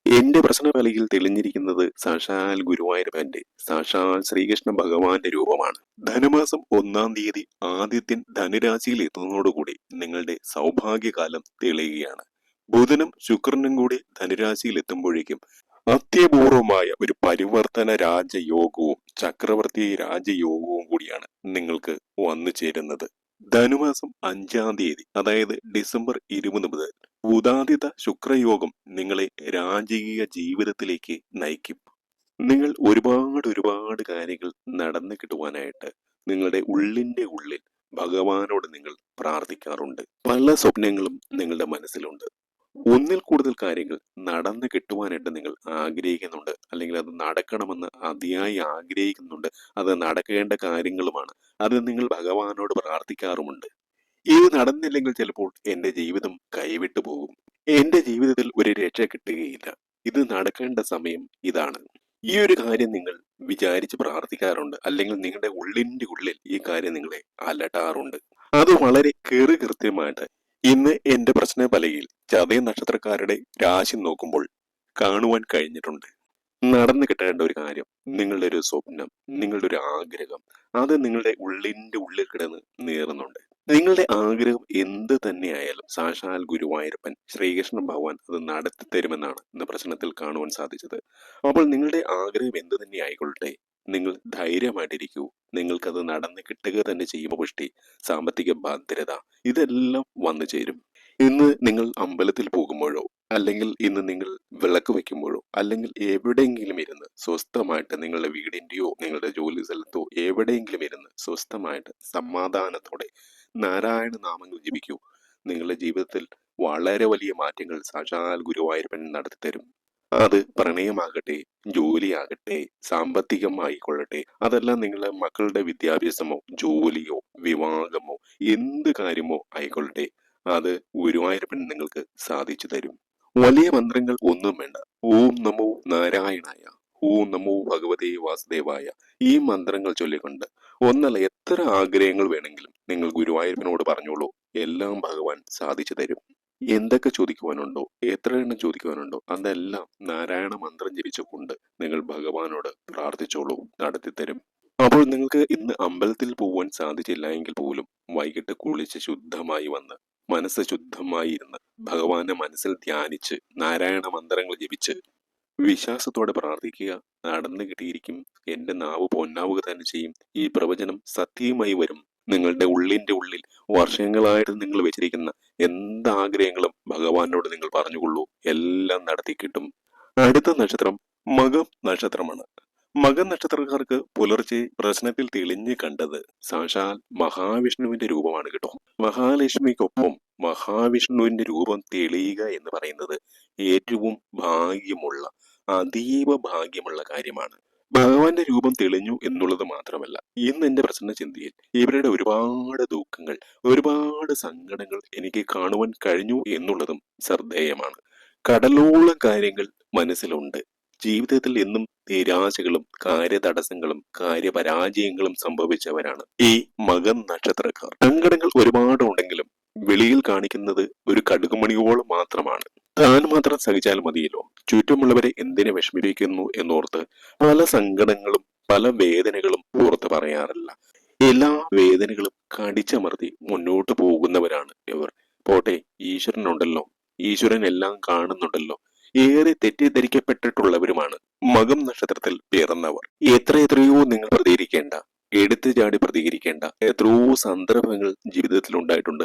എന്റെ പ്രശ്നപാലയിൽ തെളിഞ്ഞിരിക്കുന്നത് സാക്ഷാൽ ഗുരുവായൂരപ്പന്റെ, സാക്ഷാൽ ശ്രീകൃഷ്ണ ഭഗവാന്റെ രൂപമാണ്. ധനുമാസം 1-ാം തീയതി ആദിത്യൻ ധനുരാശിയിൽ എത്തുന്നതോടുകൂടി നിങ്ങളുടെ സൗഭാഗ്യകാലം തെളിയുകയാണ്. ബുധനും ശുക്രനും കൂടി ധനുരാശിയിൽ എത്തുമ്പോഴേക്കും അത്യപൂർവമായ ഒരു പരിവർത്തന രാജയോഗവും ചക്രവർത്തി രാജയോഗവും കൂടിയാണ് നിങ്ങൾക്ക് വന്നു ചേരുന്നത്. ധനുമാസം 5-ാം തീയതി, അതായത് ഡിസംബർ 20 മുതൽ ഉദാദിത ശുക്രയോഗം നിങ്ങളെ രാജകീയ ജീവിതത്തിലേക്ക് നയിക്കും. നിങ്ങൾ ഒരുപാട് കാര്യങ്ങൾ നടന്നു കിട്ടുവാനായിട്ട് നിങ്ങളുടെ ഉള്ളിന്റെ ഉള്ളിൽ ഭഗവാനോട് നിങ്ങൾ പ്രാർത്ഥിക്കാറുണ്ട്. പല സ്വപ്നങ്ങളും നിങ്ങളുടെ മനസ്സിലുണ്ട്. ഒന്നിൽ കൂടുതൽ കാര്യങ്ങൾ നടന്നു കിട്ടുവാനായിട്ട് നിങ്ങൾ ആഗ്രഹിക്കുന്നുണ്ട്, അല്ലെങ്കിൽ അത് നടക്കണമെന്ന് അതിയായി ആഗ്രഹിക്കുന്നുണ്ട്. അത് നടക്കേണ്ട കാര്യങ്ങളുമാണ്. അത് നിങ്ങൾ ഭഗവാനോട് പ്രാർത്ഥിക്കാറുമുണ്ട്. ഇത് നടന്നില്ലെങ്കിൽ ചിലപ്പോൾ എന്റെ ജീവിതം കൈവിട്ടു പോകും, എന്റെ ജീവിതത്തിൽ ഒരു രക്ഷ കിട്ടുകയില്ല, ഇത് നടക്കേണ്ട സമയം ഇതാണ്. ഈ ഒരു കാര്യം നിങ്ങൾ വിചാരിച്ച് പ്രാർത്ഥിക്കാറുണ്ട്, അല്ലെങ്കിൽ നിങ്ങളുടെ ഉള്ളിന്റെ ഉള്ളിൽ ഈ കാര്യം നിങ്ങളെ അലട്ടാറുണ്ട്. അത് വളരെ കൃത്യമായിട്ട് ഇന്ന് എന്റെ പ്രശ്നഫലയിൽ ചതയ നക്ഷത്രക്കാരുടെ രാശി നോക്കുമ്പോൾ കാണുവാൻ കഴിഞ്ഞിട്ടുണ്ട്. നടന്നു കിട്ടേണ്ട ഒരു കാര്യം, നിങ്ങളുടെ ഒരു സ്വപ്നം, നിങ്ങളുടെ ഒരു ആഗ്രഹം, അത് നിങ്ങളുടെ ഉള്ളിന്റെ ഉള്ളിൽ കിടന്ന് നീറുന്നുണ്ട്. നിങ്ങളുടെ ആഗ്രഹം എന്ത് തന്നെയായാലും സാക്ഷാൽ ഗുരുവായൂരപ്പൻ ശ്രീകൃഷ്ണ ഭഗവാൻ അത് നടത്തി തരുമെന്നാണ് ഇന്ന് പ്രശ്നത്തിൽ കാണുവാൻ സാധിച്ചത്. അപ്പോൾ നിങ്ങളുടെ ആഗ്രഹം എന്ത് തന്നെ ആയിക്കൊള്ളട്ടെ, നിങ്ങൾ ധൈര്യമായിട്ടിരിക്കൂ. നിങ്ങൾക്കത് നടന്ന് കിട്ടുക തന്നെ ചെയ്യും. പുഷ്ടി, സാമ്പത്തിക ഭദ്രത, ഇതെല്ലാം വന്നു ചേരും. ഇന്ന് നിങ്ങൾ അമ്പലത്തിൽ പോകുമ്പോഴോ, അല്ലെങ്കിൽ ഇന്ന് നിങ്ങൾ വിളക്ക് വെക്കുമ്പോഴോ, അല്ലെങ്കിൽ എവിടെയെങ്കിലും ഇരുന്ന് സ്വസ്ഥമായിട്ട് നിങ്ങളുടെ വീടിന്റെയോ നിങ്ങളുടെ ജോലി സ്ഥലത്തോ എവിടെയെങ്കിലും ഇരുന്ന് സ്വസ്ഥമായിട്ട് സമാധാനത്തോടെ നാരായണ നാമങ്ങൾ ജപിക്കൂ. നിങ്ങളുടെ ജീവിതത്തിൽ വളരെ വലിയ മാറ്റങ്ങൾ സാക്ഷാൽ ഗുരുവായൂരപ്പൻ നടത്തി തരും. അത് പ്രണയമാകട്ടെ, ജോലിയാകട്ടെ, സാമ്പത്തികമായിക്കൊള്ളട്ടെ, അതെല്ലാം നിങ്ങളുടെ മക്കളുടെ വിദ്യാഭ്യാസമോ ജോലിയോ വിവാഹമോ എന്ത് കാര്യമോ ആയിക്കൊള്ളട്ടെ, അത് ഗുരുവായൂരപ്പൻ നിങ്ങൾക്ക് സാധിച്ചു തരും. വലിയ മന്ത്രങ്ങൾ ഒന്നും വേണ്ട. ഓം നമോ നാരായണായ, ഓം നമോ ഭഗവതേ വാസുദേവായ, ഈ മന്ത്രങ്ങൾ ചൊല്ലിക്കൊണ്ട് ഒന്നല്ല എത്ര ആഗ്രഹങ്ങൾ വേണമെങ്കിലും നിങ്ങൾ ഗുരുവായൂരപ്പനോട് പറഞ്ഞോളൂ. എല്ലാം ഭഗവാൻ സാധിച്ചു തരും. എന്തൊക്കെ ചോദിക്കുവാനുണ്ടോ, എത്ര എണ്ണം ചോദിക്കുവാനുണ്ടോ, അതെല്ലാം നാരായണ മന്ത്രം ജപിച്ചുകൊണ്ട് നിങ്ങൾ ഭഗവാനോട് പ്രാർത്ഥിച്ചോളൂ, നടത്തിത്തരും. അപ്പോൾ നിങ്ങൾക്ക് ഇന്ന് അമ്പലത്തിൽ പോവാൻ സാധിച്ചില്ല എങ്കിൽ പോലും വൈകിട്ട് കുളിച്ച് ശുദ്ധമായി വന്ന് മനസ്സ് ശുദ്ധമായി ഇരുന്ന് ഭഗവാനെ മനസ്സിൽ ധ്യാനിച്ച് നാരായണ മന്ത്രങ്ങൾ ജപിച്ച് വിശ്വാസത്തോടെ പ്രാർത്ഥിക്കുക. നടന്നു കിട്ടിയിരിക്കും. എന്റെ നാവ് പൊന്നാവുക തന്നെ ചെയ്യും. ഈ പ്രവചനം സത്യമായി വരും. നിങ്ങളുടെ ഉള്ളിന്റെ ഉള്ളിൽ വർഷങ്ങളായിട്ട് നിങ്ങൾ വെച്ചിരിക്കുന്ന എന്താഗ്രഹങ്ങളും ഭഗവാനോട് നിങ്ങൾ പറഞ്ഞുകൊള്ളൂ. എല്ലാം നടത്തി കിട്ടും. അടുത്ത നക്ഷത്രം മകം നക്ഷത്രമാണ്. മകൻ നക്ഷത്രക്കാർക്ക് പുലർച്ചെ പ്രശ്നത്തിൽ തെളിഞ്ഞു കണ്ടത് സാക്ഷാൽ മഹാവിഷ്ണുവിന്റെ രൂപമാണ് കേട്ടോ. മഹാലക്ഷ്മിക്കൊപ്പം മഹാവിഷ്ണുവിന്റെ രൂപം തെളിയുക എന്ന് പറയുന്നത് ഏറ്റവും ഭാഗ്യമുള്ള, അതീവ ഭാഗ്യമുള്ള കാര്യമാണ്. ഭഗവാന്റെ രൂപം തെളിഞ്ഞു എന്നുള്ളത് മാത്രമല്ല, ഇന്ന് എന്റെ പ്രസന്ന ചിന്തയിൽ ഇവരുടെ ഒരുപാട് ദുഃഖങ്ങൾ, ഒരുപാട് സങ്കടങ്ങൾ എനിക്ക് കാണുവാൻ കഴിഞ്ഞു എന്നുള്ളതും ശ്രദ്ധേയമാണ്. കടലോളം കാര്യങ്ങൾ മനസ്സിലുണ്ട്. ജീവിതത്തിൽ എന്നും നിരാശകളും കാര്യതടസ്സങ്ങളും കാര്യപരാജയങ്ങളും സംഭവിച്ചവരാണ് ഈ മകൻ നക്ഷത്രക്കാർ. സങ്കടങ്ങൾ ഒരുപാട് ഉണ്ടെങ്കിലും വെളിയിൽ കാണിക്കുന്നത് ഒരു കടുകുമണിയോളം മാത്രമാണ്. താൻ മാത്രം സഹിച്ചാൽ മതിയല്ലോ, ചുറ്റുമുള്ളവരെ എന്തിനെ വിഷമിപ്പിക്കുന്നു എന്നോർത്ത് പല സങ്കടങ്ങളും പല വേദനകളും പുറത്ത് പറയാറില്ല. എല്ലാ വേദനകളും കടിച്ചമർത്തി മുന്നോട്ട് പോകുന്നവരാണ് ഇവർ. പോട്ടെ, ഈശ്വരനുണ്ടല്ലോ, ഈശ്വരൻ എല്ലാം കാണുന്നുണ്ടല്ലോ. ഏറെ തെറ്റിദ്ധരിക്കപ്പെട്ടിട്ടുള്ളവരുമാണ് മകം നക്ഷത്രത്തിൽ പിറന്നവർ. എത്രയോ നിങ്ങൾ പ്രതികരിക്കേണ്ട, എടുത്തു ചാടി പ്രതികരിക്കേണ്ട എത്രയോ സന്ദർഭങ്ങൾ ജീവിതത്തിൽ ഉണ്ടായിട്ടുണ്ട്.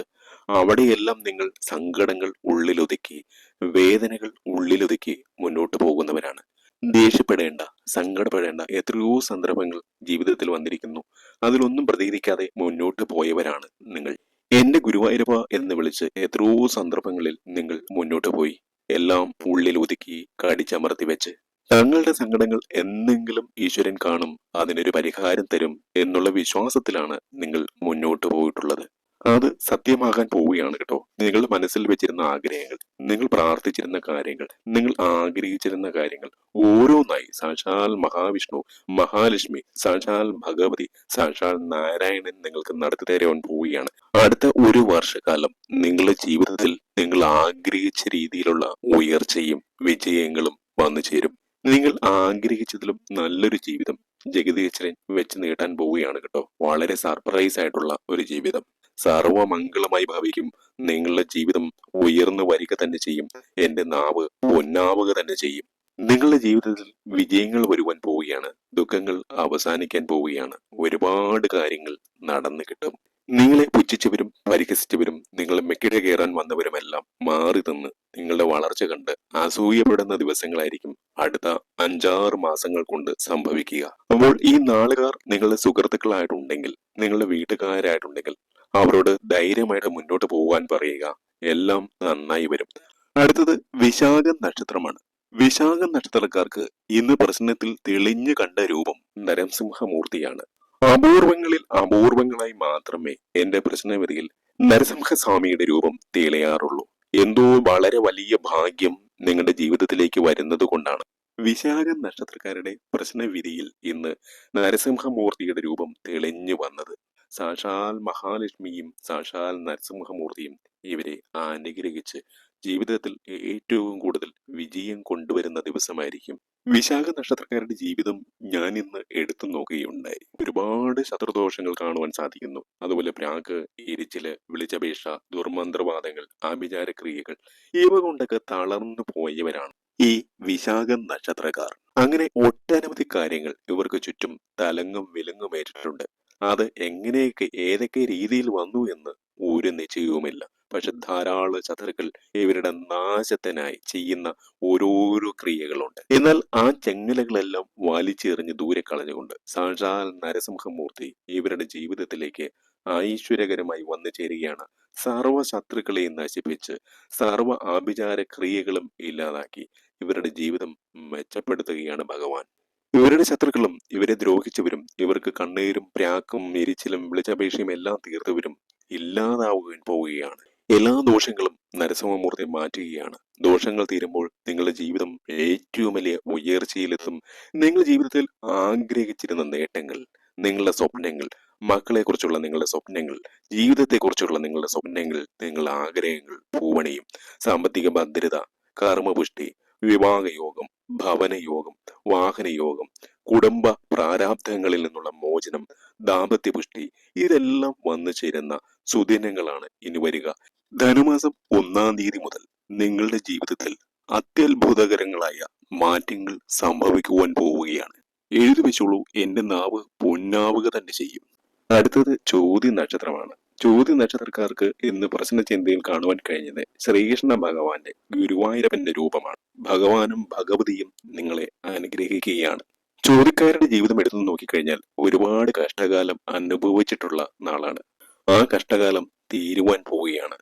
അവിടെയെല്ലാം നിങ്ങൾ സങ്കടങ്ങൾ ഉള്ളിലൊതുക്കി, വേദനകൾ ഉള്ളിലൊതുക്കി മുന്നോട്ട് പോകുന്നവരാണ്. ദേഷ്യപ്പെടേണ്ട, സങ്കടപ്പെടേണ്ട എത്രയോ സന്ദർഭങ്ങൾ ജീവിതത്തിൽ വന്നിരിക്കുന്നു. അതിലൊന്നും പ്രതികരിക്കാതെ മുന്നോട്ട് പോയവരാണ് നിങ്ങൾ. എന്റെ ഗുരുവായൂരപ്പ എന്ന് വിളിച്ച് എത്രയോ സന്ദർഭങ്ങളിൽ നിങ്ങൾ മുന്നോട്ട് പോയി. എല്ലാം ഉള്ളിൽ ഒതുക്കി കടിച്ചമർത്തി വെച്ച് തങ്ങളുടെ സങ്കടങ്ങൾ എന്നെങ്കിലും ഈശ്വരൻ കാണും, അതിനൊരു പരിഹാരം തരും എന്നുള്ള വിശ്വാസത്തിലാണ് നിങ്ങൾ മുന്നോട്ട് പോയിട്ടുള്ളത്. അത് സത്യമാകാൻ പോവുകയാണ് കേട്ടോ. നിങ്ങൾ മനസ്സിൽ വെച്ചിരുന്ന ആഗ്രഹങ്ങൾ, നിങ്ങൾ പ്രാർത്ഥിച്ചിരുന്ന കാര്യങ്ങൾ, നിങ്ങൾ ആഗ്രഹിച്ചിരുന്ന കാര്യങ്ങൾ ഓരോന്നായി സാക്ഷാൽ മഹാവിഷ്ണു, മഹാലക്ഷ്മി, സാക്ഷാൽ ഭഗവതി, സാക്ഷാൽ നാരായണൻ നിങ്ങൾക്ക് നടത്തി തരുവാൻ പോവുകയാണ്. അടുത്ത ഒരു വർഷക്കാലം നിങ്ങളുടെ ജീവിതത്തിൽ നിങ്ങൾ ആഗ്രഹിച്ച രീതിയിലുള്ള ഉയർച്ചയും വിജയങ്ങളും വന്നു ചേരും. നിങ്ങൾ ആഗ്രഹിച്ചതിലും നല്ലൊരു ജീവിതം ജഗദീശ്വരൻ വെച്ച് നീട്ടാൻ പോവുകയാണ് കേട്ടോ. വളരെ സർപ്രൈസ് ആയിട്ടുള്ള ഒരു ജീവിതം. സർവമംഗളമായി ഭവിക്കും. നിങ്ങളുടെ ജീവിതം ഉയർന്നു വരിക തന്നെ ചെയ്യും. എന്റെ നാവ് പൊന്നാവുക തന്നെ ചെയ്യും. നിങ്ങളുടെ ജീവിതത്തിൽ വിജയങ്ങൾ വരുവാൻ പോവുകയാണ്. ദുഃഖങ്ങൾ അവസാനിക്കാൻ പോവുകയാണ്. ഒരുപാട് കാര്യങ്ങൾ നടന്നു കിട്ടും. നിങ്ങളെ പുച്ഛിച്ചവരും പരിഹസിച്ചവരും നിങ്ങളെ മെക്കിട കയറാൻ വന്നവരുമെല്ലാം മാറി നിന്ന് നിങ്ങളുടെ വളർച്ച കണ്ട് അസൂയപ്പെടുന്ന ദിവസങ്ങളായിരിക്കും അടുത്ത 5-6 മാസങ്ങൾ കൊണ്ട് സംഭവിക്കുക. അപ്പോൾ ഈ നാളുകാർ നിങ്ങളുടെ സുഹൃത്തുക്കളായിട്ടുണ്ടെങ്കിൽ, നിങ്ങളുടെ വീട്ടുകാരായിട്ടുണ്ടെങ്കിൽ അവരോട് ധൈര്യമായിട്ട് മുന്നോട്ട് പോകാൻ പറയുക. എല്ലാം നന്നായി വരും. അടുത്തത് വിശാഖം നക്ഷത്രമാണ്. വിശാഖം നക്ഷത്രക്കാർക്ക് ഇന്ന് പ്രശ്നത്തിൽ തെളിഞ്ഞു കണ്ട രൂപം നരസിംഹമൂർത്തിയാണ്. അപൂർവങ്ങളിൽ അപൂർവങ്ങളായി മാത്രമേ എന്റെ പ്രശ്നവതിയിൽ നരസിംഹസ്വാമിയുടെ രൂപം തെളിയാറുള്ളൂ. എന്തോ വളരെ വലിയ ഭാഗ്യം നിങ്ങളുടെ ജീവിതത്തിലേക്ക് വരുന്നത് കൊണ്ടാണ് വിശാഖം നക്ഷത്രക്കാരുടെ പ്രശ്നവിധിയിൽ ഇന്ന് നരസിംഹമൂർത്തിയുടെ രൂപം തെളിഞ്ഞു വന്നത്. സാക്ഷാൽ മഹാലക്ഷ്മിയും സാക്ഷാൽ നരസിംഹമൂർത്തിയും ഇവരെ അനുഗ്രഹിച്ച് ജീവിതത്തിൽ ഏറ്റവും കൂടുതൽ വിജയം കൊണ്ടുവരുന്ന ദിവസമായിരിക്കും. വിശാഖ നക്ഷത്രക്കാരുടെ ജീവിതം ഞാൻ ഇന്ന് എടുത്തു നോക്കുകയുണ്ടായി. ഒരുപാട് ശത്രുദോഷങ്ങൾ കാണുവാൻ സാധിക്കുന്നു. അതുപോലെ പ്രാക്ക്, എരിച്ചില്, വിളിച്ചപേക്ഷ, ദുർമന്ത്രവാദങ്ങൾ, ആഭിചാരക്രിയകൾ ഇവ കൊണ്ടൊക്കെ തളർന്നു പോയവരാണ് ഈ വിശാഖ നക്ഷത്രക്കാർ. അങ്ങനെ ഒട്ടനവധി കാര്യങ്ങൾ ഇവർക്ക് ചുറ്റും തലങ്ങും വിലങ്ങും ഏറ്റിട്ടുണ്ട്. അത് എങ്ങനെയൊക്കെ ഏതൊക്കെ രീതിയിൽ വന്നു എന്ന് ഒരു നിശ്ചയവുമില്ല. പക്ഷെ ധാരാളം ശത്രുക്കൾ ഇവരുടെ നാശത്തിനായി ചെയ്യുന്ന ഓരോരോ ക്രിയകളുണ്ട്. എന്നാൽ ആ ചെങ്ങലകളെല്ലാം വലിച്ചെറിഞ്ഞ് ദൂരെ കളഞ്ഞുകൊണ്ട് സാക്ഷാൽ നരസിംഹമൂർത്തി ഇവരുടെ ജീവിതത്തിലേക്ക് ഐശ്വര്യകരമായി വന്നു ചേരുകയാണ്. സർവ്വ ശത്രുക്കളെയും നശിപ്പിച്ച് സർവ്വ ആഭിചാര ക്രിയകളും ഇല്ലാതാക്കി ഇവരുടെ ജീവിതം മെച്ചപ്പെടുത്തുകയാണ് ഭഗവാൻ. ഇവരുടെ ശത്രുക്കളും ഇവരെ ദ്രോഹിച്ചവരും ഇവർക്ക് കണ്ണീരും പ്രാക്കും എരിച്ചിലും വിളിച്ചപേക്ഷയും എല്ലാം തീർത്തവരും ഇല്ലാതാവുകയും പോവുകയാണ്. എല്ലാ ദോഷങ്ങളും നരസിംഹമൂർത്തി മാറ്റുകയാണ്. ദോഷങ്ങൾ തീരുമ്പോൾ നിങ്ങളുടെ ജീവിതം ഏറ്റവും വലിയ ഉയർച്ചയിലെത്തും. നിങ്ങൾ ജീവിതത്തിൽ ആഗ്രഹിച്ചിരുന്ന നേട്ടങ്ങൾ, നിങ്ങളുടെ സ്വപ്നങ്ങൾ, മക്കളെക്കുറിച്ചുള്ള നിങ്ങളുടെ സ്വപ്നങ്ങൾ, ജീവിതത്തെക്കുറിച്ചുള്ള നിങ്ങളുടെ സ്വപ്നങ്ങൾ, നിങ്ങളുടെ ആഗ്രഹങ്ങൾ പൂവണിയും. സാമ്പത്തിക ഭദ്രത, കർമ്മപുഷ്ടി, വിവാഹയോഗം, ഭവനയോഗം, വാഹനയോഗം, കുടുംബ പ്രാരാബ്ധങ്ങളിൽ നിന്നുള്ള മോചനം, ദാമ്പത്യപുഷ്ടി, ഇതെല്ലാം വന്നു ചേരുന്ന സുദിനങ്ങളാണ് ഇനി വരിക. ധനുമാസം 1-ാം തീയതി മുതൽ നിങ്ങളുടെ ജീവിതത്തിൽ അത്യത്ഭുതകരങ്ങളായ മാറ്റങ്ങൾ സംഭവിക്കുവാൻ പോവുകയാണ്. എഴുതി വെച്ചോളൂ, എന്റെ നാവ് പൊന്നാവുക തന്നെ ചെയ്യും. അടുത്തത് ചോതി നക്ഷത്രമാണ്. ചോതി നക്ഷത്രക്കാർക്ക് ഇന്ന് പ്രശ്നചിന്തയിൽ കാണുവാൻ കഴിഞ്ഞത് ശ്രീകൃഷ്ണ ഭഗവാന്റെ ഗുരുവായൂരപ്പന്റെ രൂപമാണ്. ഭഗവാനും ഭഗവതിയും നിങ്ങളെ അനുഗ്രഹിക്കുകയാണ്. ചോതിക്കാരുടെ ജീവിതം എടുത്തു നോക്കിക്കഴിഞ്ഞാൽ ഒരുപാട് കഷ്ടകാലം അനുഭവിച്ചിട്ടുള്ള നാളാണ്. ആ കഷ്ടകാലം തീരുവാൻ പോവുകയാണ്.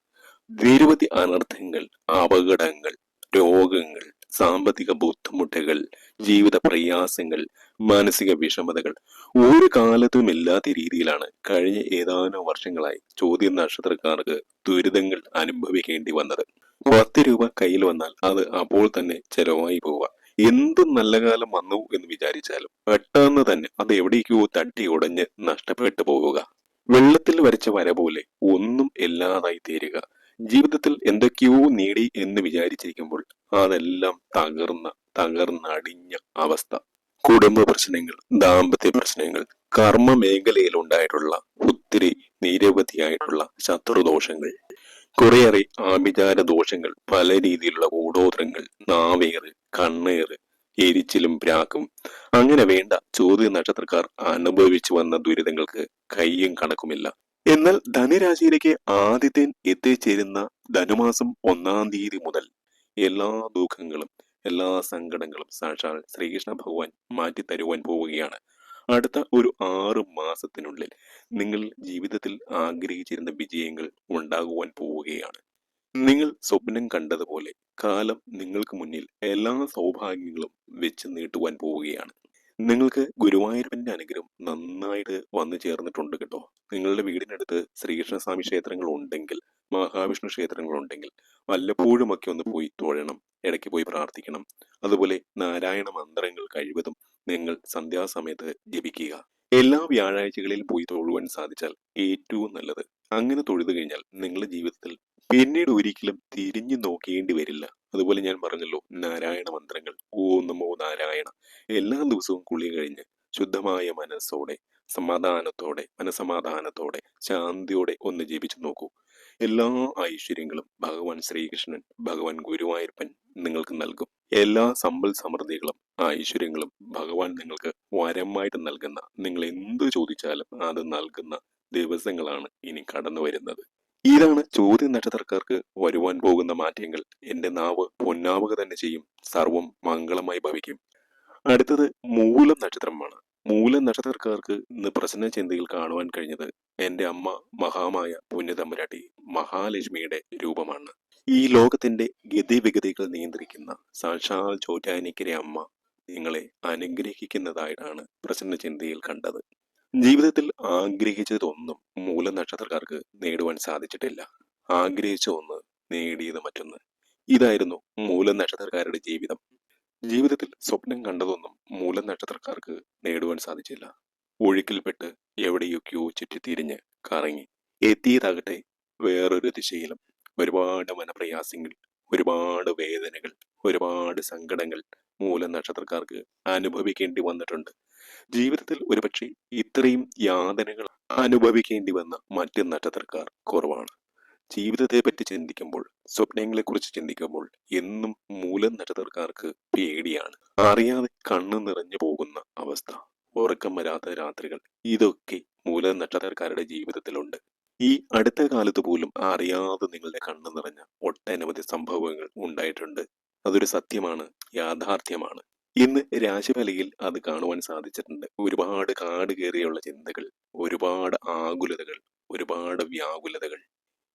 നിരവധി അനർത്ഥങ്ങൾ, അപകടങ്ങൾ, രോഗങ്ങൾ, സാമ്പത്തിക ബുദ്ധിമുട്ടുകൾ, ജീവിത പ്രയാസങ്ങൾ, മാനസിക വിഷമതകൾ ഒരു കാലത്തും ഇല്ലാത്ത രീതിയിലാണ് കഴിഞ്ഞ ഏതാനും വർഷങ്ങളായി ചോദ്യ നക്ഷത്രക്കാർക്ക് ദുരിതങ്ങൾ അനുഭവിക്കേണ്ടി വന്നത്. 10 രൂപ കയ്യിൽ വന്നാൽ അത് അപ്പോൾ തന്നെ ചെലവായി പോവുക. എന്ത് നല്ല കാലം വന്നു എന്ന് വിചാരിച്ചാലും പെട്ടെന്ന് തന്നെ അത് എവിടേക്കോ തട്ടി ഉടഞ്ഞ് നഷ്ടപ്പെട്ടു പോവുക. വെള്ളത്തിൽ വരച്ച വര പോലെ ഒന്നും ഇല്ലാതായി തീരുക. ജീവിതത്തിൽ എന്തൊക്കെയോ നേടി എന്ന് വിചാരിച്ചിരിക്കുമ്പോൾ അതെല്ലാം തകർന്നടിഞ്ഞ അവസ്ഥ. കുടുംബ പ്രശ്നങ്ങൾ, ദാമ്പത്യ പ്രശ്നങ്ങൾ, കർമ്മ മേഖലയിൽ ഉണ്ടായിട്ടുള്ള ഒത്തിരി നിരവധിയായിട്ടുള്ള ശത്രുദോഷങ്ങൾ, കുറേയേറെ ആഭിചാര ദോഷങ്ങൾ, പല രീതിയിലുള്ള കൂടോത്രങ്ങൾ, നാവേറ്, കണ്ണേറ്, എരിച്ചിലും പ്രാക്കും, അങ്ങനെ വേണ്ട ചോദ്യ നക്ഷത്രക്കാർ അനുഭവിച്ചു വന്ന ദുരിതങ്ങൾക്ക് കയ്യും കണക്കുമില്ല. എന്നാൽ ധനുരാശിയിലേക്ക് ആദിത്യൻ എത്തിച്ചേരുന്ന ധനുമാസം 1-ാം തീയതി മുതൽ എല്ലാ ദുഃഖങ്ങളും, എല്ലാ സങ്കടങ്ങളും സാക്ഷാൽ ശ്രീകൃഷ്ണ ഭഗവാൻ മാറ്റി തരുവാൻ പോവുകയാണ്. അടുത്ത ഒരു 6 മാസത്തിനുള്ളിൽ നിങ്ങൾ ജീവിതത്തിൽ ആഗ്രഹിച്ചിരുന്ന വിജയങ്ങൾ ഉണ്ടാകുവാൻ പോവുകയാണ്. നിങ്ങൾ സ്വപ്നം കണ്ടതുപോലെ കാലം നിങ്ങൾക്ക് മുന്നിൽ എല്ലാ സൗഭാഗ്യങ്ങളും വെച്ച് നീട്ടുവാൻ പോവുകയാണ്. നിങ്ങൾക്ക് ഗുരുവായൂരപ്പന്റെ അനുഗ്രഹം നന്നായിട്ട് വന്നു ചേർന്നിട്ടുണ്ട് കേട്ടോ. നിങ്ങളുടെ വീടിനടുത്ത് ശ്രീകൃഷ്ണസ്വാമി ക്ഷേത്രങ്ങൾ ഉണ്ടെങ്കിൽ, മഹാവിഷ്ണു ക്ഷേത്രങ്ങൾ ഉണ്ടെങ്കിൽ വല്ലപ്പോഴും ഒക്കെ ഒന്ന് പോയി തൊഴണം, ഇടയ്ക്ക് പോയി പ്രാർത്ഥിക്കണം. അതുപോലെ നാരായണ മന്ത്രങ്ങൾ കഴിവതും നിങ്ങൾ സന്ധ്യാസമയത്ത് ജപിക്കുക. എല്ലാ വ്യാഴാഴ്ചകളിൽ പോയി തൊഴുവാൻ സാധിച്ചാൽ ഏറ്റവും നല്ലത്. അങ്ങനെ തൊഴുതു കഴിഞ്ഞാൽ നിങ്ങളുടെ ജീവിതത്തിൽ പിന്നീട് ഒരിക്കലും തിരിഞ്ഞു നോക്കേണ്ടി വരില്ല. അതുപോലെ ഞാൻ പറഞ്ഞല്ലോ, നാരായണ മന്ത്രങ്ങൾ, ഓം നമോ നാരായണ, എല്ലാ ദിവസവും കുളി കഴിഞ്ഞ് ശുദ്ധമായ മനസ്സോടെ, സമാധാനത്തോടെ, മനസമാധാനത്തോടെ, ശാന്തിയോടെ ഒന്ന് ജപിച്ചു നോക്കൂ. എല്ലാ ഐശ്വര്യങ്ങളും ഭഗവാൻ ശ്രീകൃഷ്ണൻ, ഭഗവാൻ ഗുരുവായൂരപ്പൻ നിങ്ങൾക്ക് നൽകും. എല്ലാ സമ്പൽ സമൃദ്ധികളും ഐശ്വര്യങ്ങളും ഭഗവാൻ നിങ്ങൾക്ക് വരമായിട്ട് നൽകുന്ന, നിങ്ങൾ എന്ത് ചോദിച്ചാലും അത് നൽകുന്ന ദിവസങ്ങളാണ് ഇനി കടന്നു വരുന്നത്. ഇതാണ് ചോദ്യ നക്ഷത്രക്കാർക്ക് വരുവാൻ പോകുന്ന മാറ്റങ്ങൾ. എന്റെ നാവ് പൊന്നാവുക തന്നെ ചെയ്യും. സർവം മംഗളമായി ഭവിക്കും. അടുത്തത് മൂലം നക്ഷത്രമാണ്. മൂലം നക്ഷത്രക്കാർക്ക് ഇന്ന് പ്രശ്ന ചിന്തയിൽ കാണുവാൻ കഴിഞ്ഞത് എന്റെ അമ്മ മഹാമായ പുണ്യതമ്പുരാട്ടി മഹാലക്ഷ്മിയുടെ രൂപമാണ്. ഈ ലോകത്തിന്റെ ഗതിവിഗതികൾ നിയന്ത്രിക്കുന്ന സാക്ഷാൽ ചോറ്റാനിക്കരെ അമ്മ നിങ്ങളെ അനുഗ്രഹിക്കുന്നതായിട്ടാണ് പ്രസന്ന ചിന്തയിൽ കണ്ടത്. ജീവിതത്തിൽ ആഗ്രഹിച്ചതൊന്നും മൂല നക്ഷത്രക്കാർക്ക് നേടുവാൻ സാധിച്ചിട്ടില്ല. ആഗ്രഹിച്ച ഒന്ന്, നേടിയത് മറ്റൊന്ന്. ഇതായിരുന്നു മൂല നക്ഷത്രക്കാരുടെ ജീവിതം. ജീവിതത്തിൽ സ്വപ്നം കണ്ടതൊന്നും മൂല നക്ഷത്രക്കാർക്ക് നേടുവാൻ സാധിച്ചില്ല. ഒഴുക്കിൽപ്പെട്ട് എവിടെയൊക്കെയോ ചുറ്റിത്തിരിഞ്ഞ് കറങ്ങി എത്തിയതാകട്ടെ വേറൊരു ദിശയിലും. ഒരുപാട് മനപ്രയാസങ്ങൾ, ഒരുപാട് വേദനകൾ, ഒരുപാട് സങ്കടങ്ങൾ മൂല നക്ഷത്രക്കാർക്ക് അനുഭവിക്കേണ്ടി വന്നിട്ടുണ്ട്. ജീവിതത്തിൽ ഒരുപക്ഷെ ഇത്രയും യാതനകൾ അനുഭവിക്കേണ്ടി വന്ന മറ്റ് നക്ഷത്രക്കാർ കുറവാണ്. ജീവിതത്തെ പറ്റി ചിന്തിക്കുമ്പോൾ, സ്വപ്നങ്ങളെ കുറിച്ച് ചിന്തിക്കുമ്പോൾ എന്നും മൂലം നക്ഷത്രക്കാർക്ക് പേടിയാണ്. അറിയാതെ കണ്ണു നിറഞ്ഞു പോകുന്ന അവസ്ഥ, ഉറക്കം വരാത്ത രാത്രികൾ, ഇതൊക്കെ മൂലം നക്ഷത്രക്കാരുടെ ജീവിതത്തിലുണ്ട്. ഈ അടുത്ത കാലത്ത് പോലും അറിയാതെ നിങ്ങളുടെ കണ്ണു നിറഞ്ഞ ഒട്ടനവധി സംഭവങ്ങൾ ഉണ്ടായിട്ടുണ്ട്. അതൊരു സത്യമാണ്, യാഥാർത്ഥ്യമാണ്. ഇന്ന് രാശിഫലയിൽ അത് കാണുവാൻ സാധിച്ചിട്ടുണ്ട്. ഒരുപാട് കാട് കയറിയുള്ള ചിന്തകൾ, ഒരുപാട് ആകുലതകൾ, ഒരുപാട് വ്യാകുലതകൾ.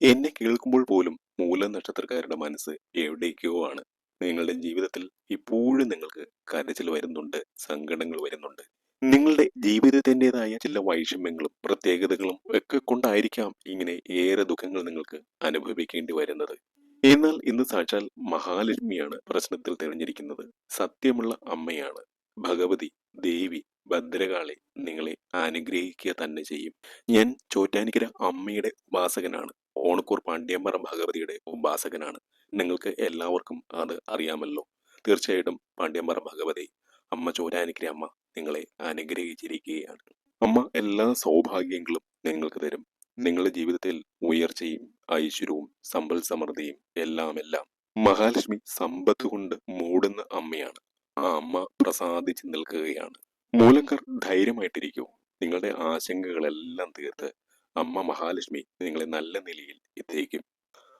എന്നെ കേൾക്കുമ്പോൾ പോലും മൂല നക്ഷത്രക്കാരുടെ മനസ്സ് എവിടേക്കോ ആണ്. നിങ്ങളുടെ ജീവിതത്തിൽ ഇപ്പോഴും നിങ്ങൾക്ക് കരച്ചിൽ വരുന്നുണ്ട്, സങ്കടങ്ങൾ വരുന്നുണ്ട്. നിങ്ങളുടെ ജീവിതത്തിൻ്റെതായ ചില വൈഷമ്യങ്ങളും പ്രത്യേകതകളും ഒക്കെ കൊണ്ടായിരിക്കാം ഇങ്ങനെ ഏറെ ദുഃഖങ്ങൾ നിങ്ങൾക്ക് അനുഭവിക്കേണ്ടി വരുന്നത്. എന്നാൽ ഇന്ന് സാക്ഷാൽ മഹാലക്ഷ്മിയാണ് പ്രശ്നത്തിൽ തെളിഞ്ഞിരിക്കുന്നത്. സത്യമുള്ള അമ്മയാണ് ഭഗവതി, ദേവി, ഭദ്രകാളി നിങ്ങളെ അനുഗ്രഹിക്കുക തന്നെ ചെയ്യും. ഞാൻ ചോറ്റാനിക്കര അമ്മയുടെ ഉപാസകനാണ്. ഓണക്കൂർ പാണ്ഡ്യമ്പറ ഭഗവതിയുടെ ഉപാസകനാണ്. നിങ്ങൾക്ക് എല്ലാവർക്കും അത് അറിയാമല്ലോ. തീർച്ചയായിട്ടും പാണ്ഡ്യമ്പറ ഭഗവതി, അമ്മ ചോറ്റാനിക്കര അമ്മ നിങ്ങളെ അനുഗ്രഹിച്ചിരിക്കുകയാണ്. അമ്മ എല്ലാ സൗഭാഗ്യങ്ങളും നിങ്ങൾക്ക് തരും. നിങ്ങളുടെ ജീവിതത്തിൽ ഉയർച്ചയും ഐശ്വര്യവും സമ്പൽ സമൃദ്ധിയും എല്ലാം എല്ലാം. മഹാലക്ഷ്മി സമ്പത്ത് കൊണ്ട് മൂടുന്ന അമ്മയാണ്. ആ അമ്മ പ്രസാദിച്ച് നിൽക്കുകയാണ്. മൂലക്കർ ധൈര്യമായിട്ടിരിക്കൂ. നിങ്ങളുടെ ആശങ്കകളെല്ലാം തീർത്ത് അമ്മ മഹാലക്ഷ്മി നിങ്ങളെ നല്ല നിലയിൽ എത്തിക്കും.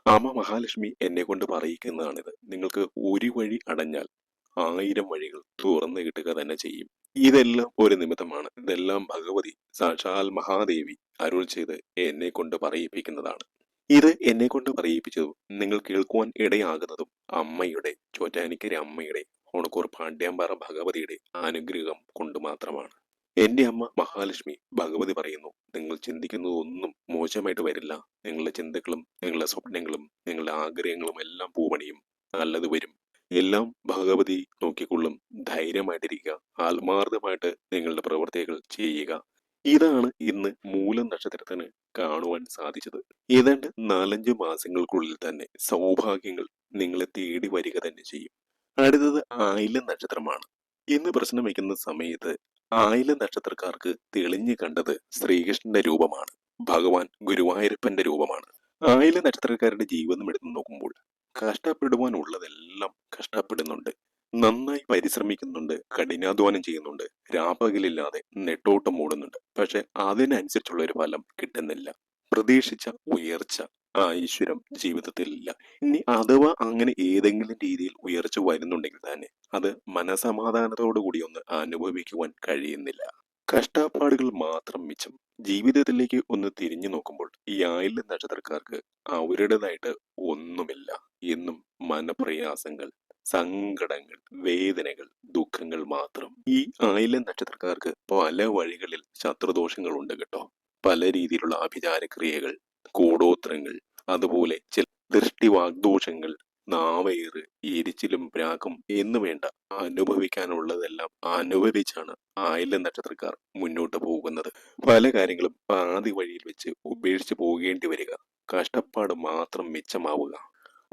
അമ്മ മഹാലക്ഷ്മി എന്നെ കൊണ്ട് പറയിക്കുന്നതാണിത്. നിങ്ങൾക്ക് ഒരു വഴി അടഞ്ഞാൽ 1000 വഴികൾ തുറന്നു കിട്ടുക തന്നെ ചെയ്യും. ഇതെല്ലാം ഒരു നിമിത്തമാണ്. ഇതെല്ലാം ഭഗവതി സാക്ഷാൽ മഹാദേവി അരുൾ ചെയ്ത് എന്നെ കൊണ്ട് പറയിപ്പിക്കുന്നതാണ്. ഇത് എന്നെ കൊണ്ട് പറയിപ്പിച്ചതും നിങ്ങൾ കേൾക്കുവാൻ ഇടയാകുന്നതും അമ്മയുടെ, ചോറ്റാനിക്കര അമ്മയുടെ, ഓണക്കൂർ പാണ്ഡ്യാമ്പാറ ഭഗവതിയുടെ അനുഗ്രഹം കൊണ്ട് മാത്രമാണ്. എന്റെ അമ്മ മഹാലക്ഷ്മി ഭഗവതി പറയുന്നു, നിങ്ങൾ ചിന്തിക്കുന്നതൊന്നും മോശമായിട്ട് വരില്ല. നിങ്ങളുടെ ചിന്തകളും നിങ്ങളുടെ സ്വപ്നങ്ങളും നിങ്ങളുടെ ആഗ്രഹങ്ങളും എല്ലാം പൂവണിയും. നല്ലത് വരും. എല്ലാം ഭഗവതി നോക്കിക്കൊള്ളും. ധൈര്യമായിട്ടിരിക്കുക. ആത്മാർത്ഥമായിട്ട് നിങ്ങളുടെ പ്രവൃത്തികൾ ചെയ്യുക. ഇതാണ് ഇന്ന് മൂലം നക്ഷത്രത്തിന് കാണുവാൻ സാധിച്ചത്. ഏതാണ്ട് 4-5 മാസങ്ങൾക്കുള്ളിൽ തന്നെ സൗഭാഗ്യങ്ങൾ നിങ്ങളെ തേടി വരിക തന്നെ ചെയ്യും. അടുത്തത് ആയില്യം നക്ഷത്രമാണ്. ഇന്ന് പ്രശ്നം വയ്ക്കുന്ന സമയത്ത് ആയില്യം നക്ഷത്രക്കാർക്ക് തെളിഞ്ഞു കണ്ടത് ശ്രീകൃഷ്ണന്റെ രൂപമാണ്. ഭഗവാൻ ഗുരുവായൂരപ്പന്റെ രൂപമാണ്. ആയില്യം നക്ഷത്രക്കാരുടെ ജീവിതം എടുത്തു നോക്കുമ്പോൾ കഷ്ടപ്പെടുവാനുള്ളതെല്ലാം കഷ്ടപ്പെടുന്നുണ്ട്. നന്നായി പരിശ്രമിക്കുന്നുണ്ട്, കഠിനാധ്വാനം ചെയ്യുന്നുണ്ട്, രാപ്പകലില്ലാതെ നെട്ടോട്ടം ഓടുന്നുണ്ട്. പക്ഷെ അതിനനുസരിച്ചുള്ള ഒരു ഫലം കിട്ടുന്നില്ല. പ്രതീക്ഷിച്ച ഉയർച്ച, ഐശ്വര്യം ജീവിതത്തിൽ ഇല്ല. ഇനി അഥവാ അങ്ങനെ ഏതെങ്കിലും രീതിയിൽ ഉയർച്ച വരുന്നുണ്ടെങ്കിൽ തന്നെ അത് മനസമാധാനത്തോടു കൂടി ഒന്ന് അനുഭവിക്കുവാൻ കഴിയുന്നില്ല. കഷ്ടപ്പാടുകൾ മാത്രം മിച്ചം. ജീവിതത്തിലേക്ക് ഒന്ന് തിരിഞ്ഞു നോക്കുമ്പോൾ ഈ ആയില്യം നക്ഷത്രക്കാർക്ക് അവരുടേതായിട്ട് ഒന്നുമില്ല. എന്നും മനപ്രയാസങ്ങൾ, സങ്കടങ്ങൾ, വേദനകൾ, ദുഃഖങ്ങൾ മാത്രം. ഈ ആയില്യം നക്ഷത്രക്കാർക്ക് പല വഴികളിൽ ശത്രുദോഷങ്ങളുണ്ട് കേട്ടോ. പല രീതിയിലുള്ള ആഭിചാരക്രിയകൾ, കൂടോത്രങ്ങൾ, അതുപോലെ ചില ദൃഷ്ടി വാഗ്ദോഷങ്ങൾ, നാവയറ്, എരിച്ചിലും പ്രാക്കും എന്ന് വേണ്ട അനുഭവിക്കാനുള്ളതെല്ലാം അനുഭവിച്ചാണ് ആയില്യം നക്ഷത്രക്കാർ മുന്നോട്ട് പോകുന്നത്. പല കാര്യങ്ങളും പാതി വഴിയിൽ വെച്ച് ഉപേക്ഷിച്ച് പോകേണ്ടി വരിക, കഷ്ടപ്പാട് മാത്രം മിച്ചമാവുക.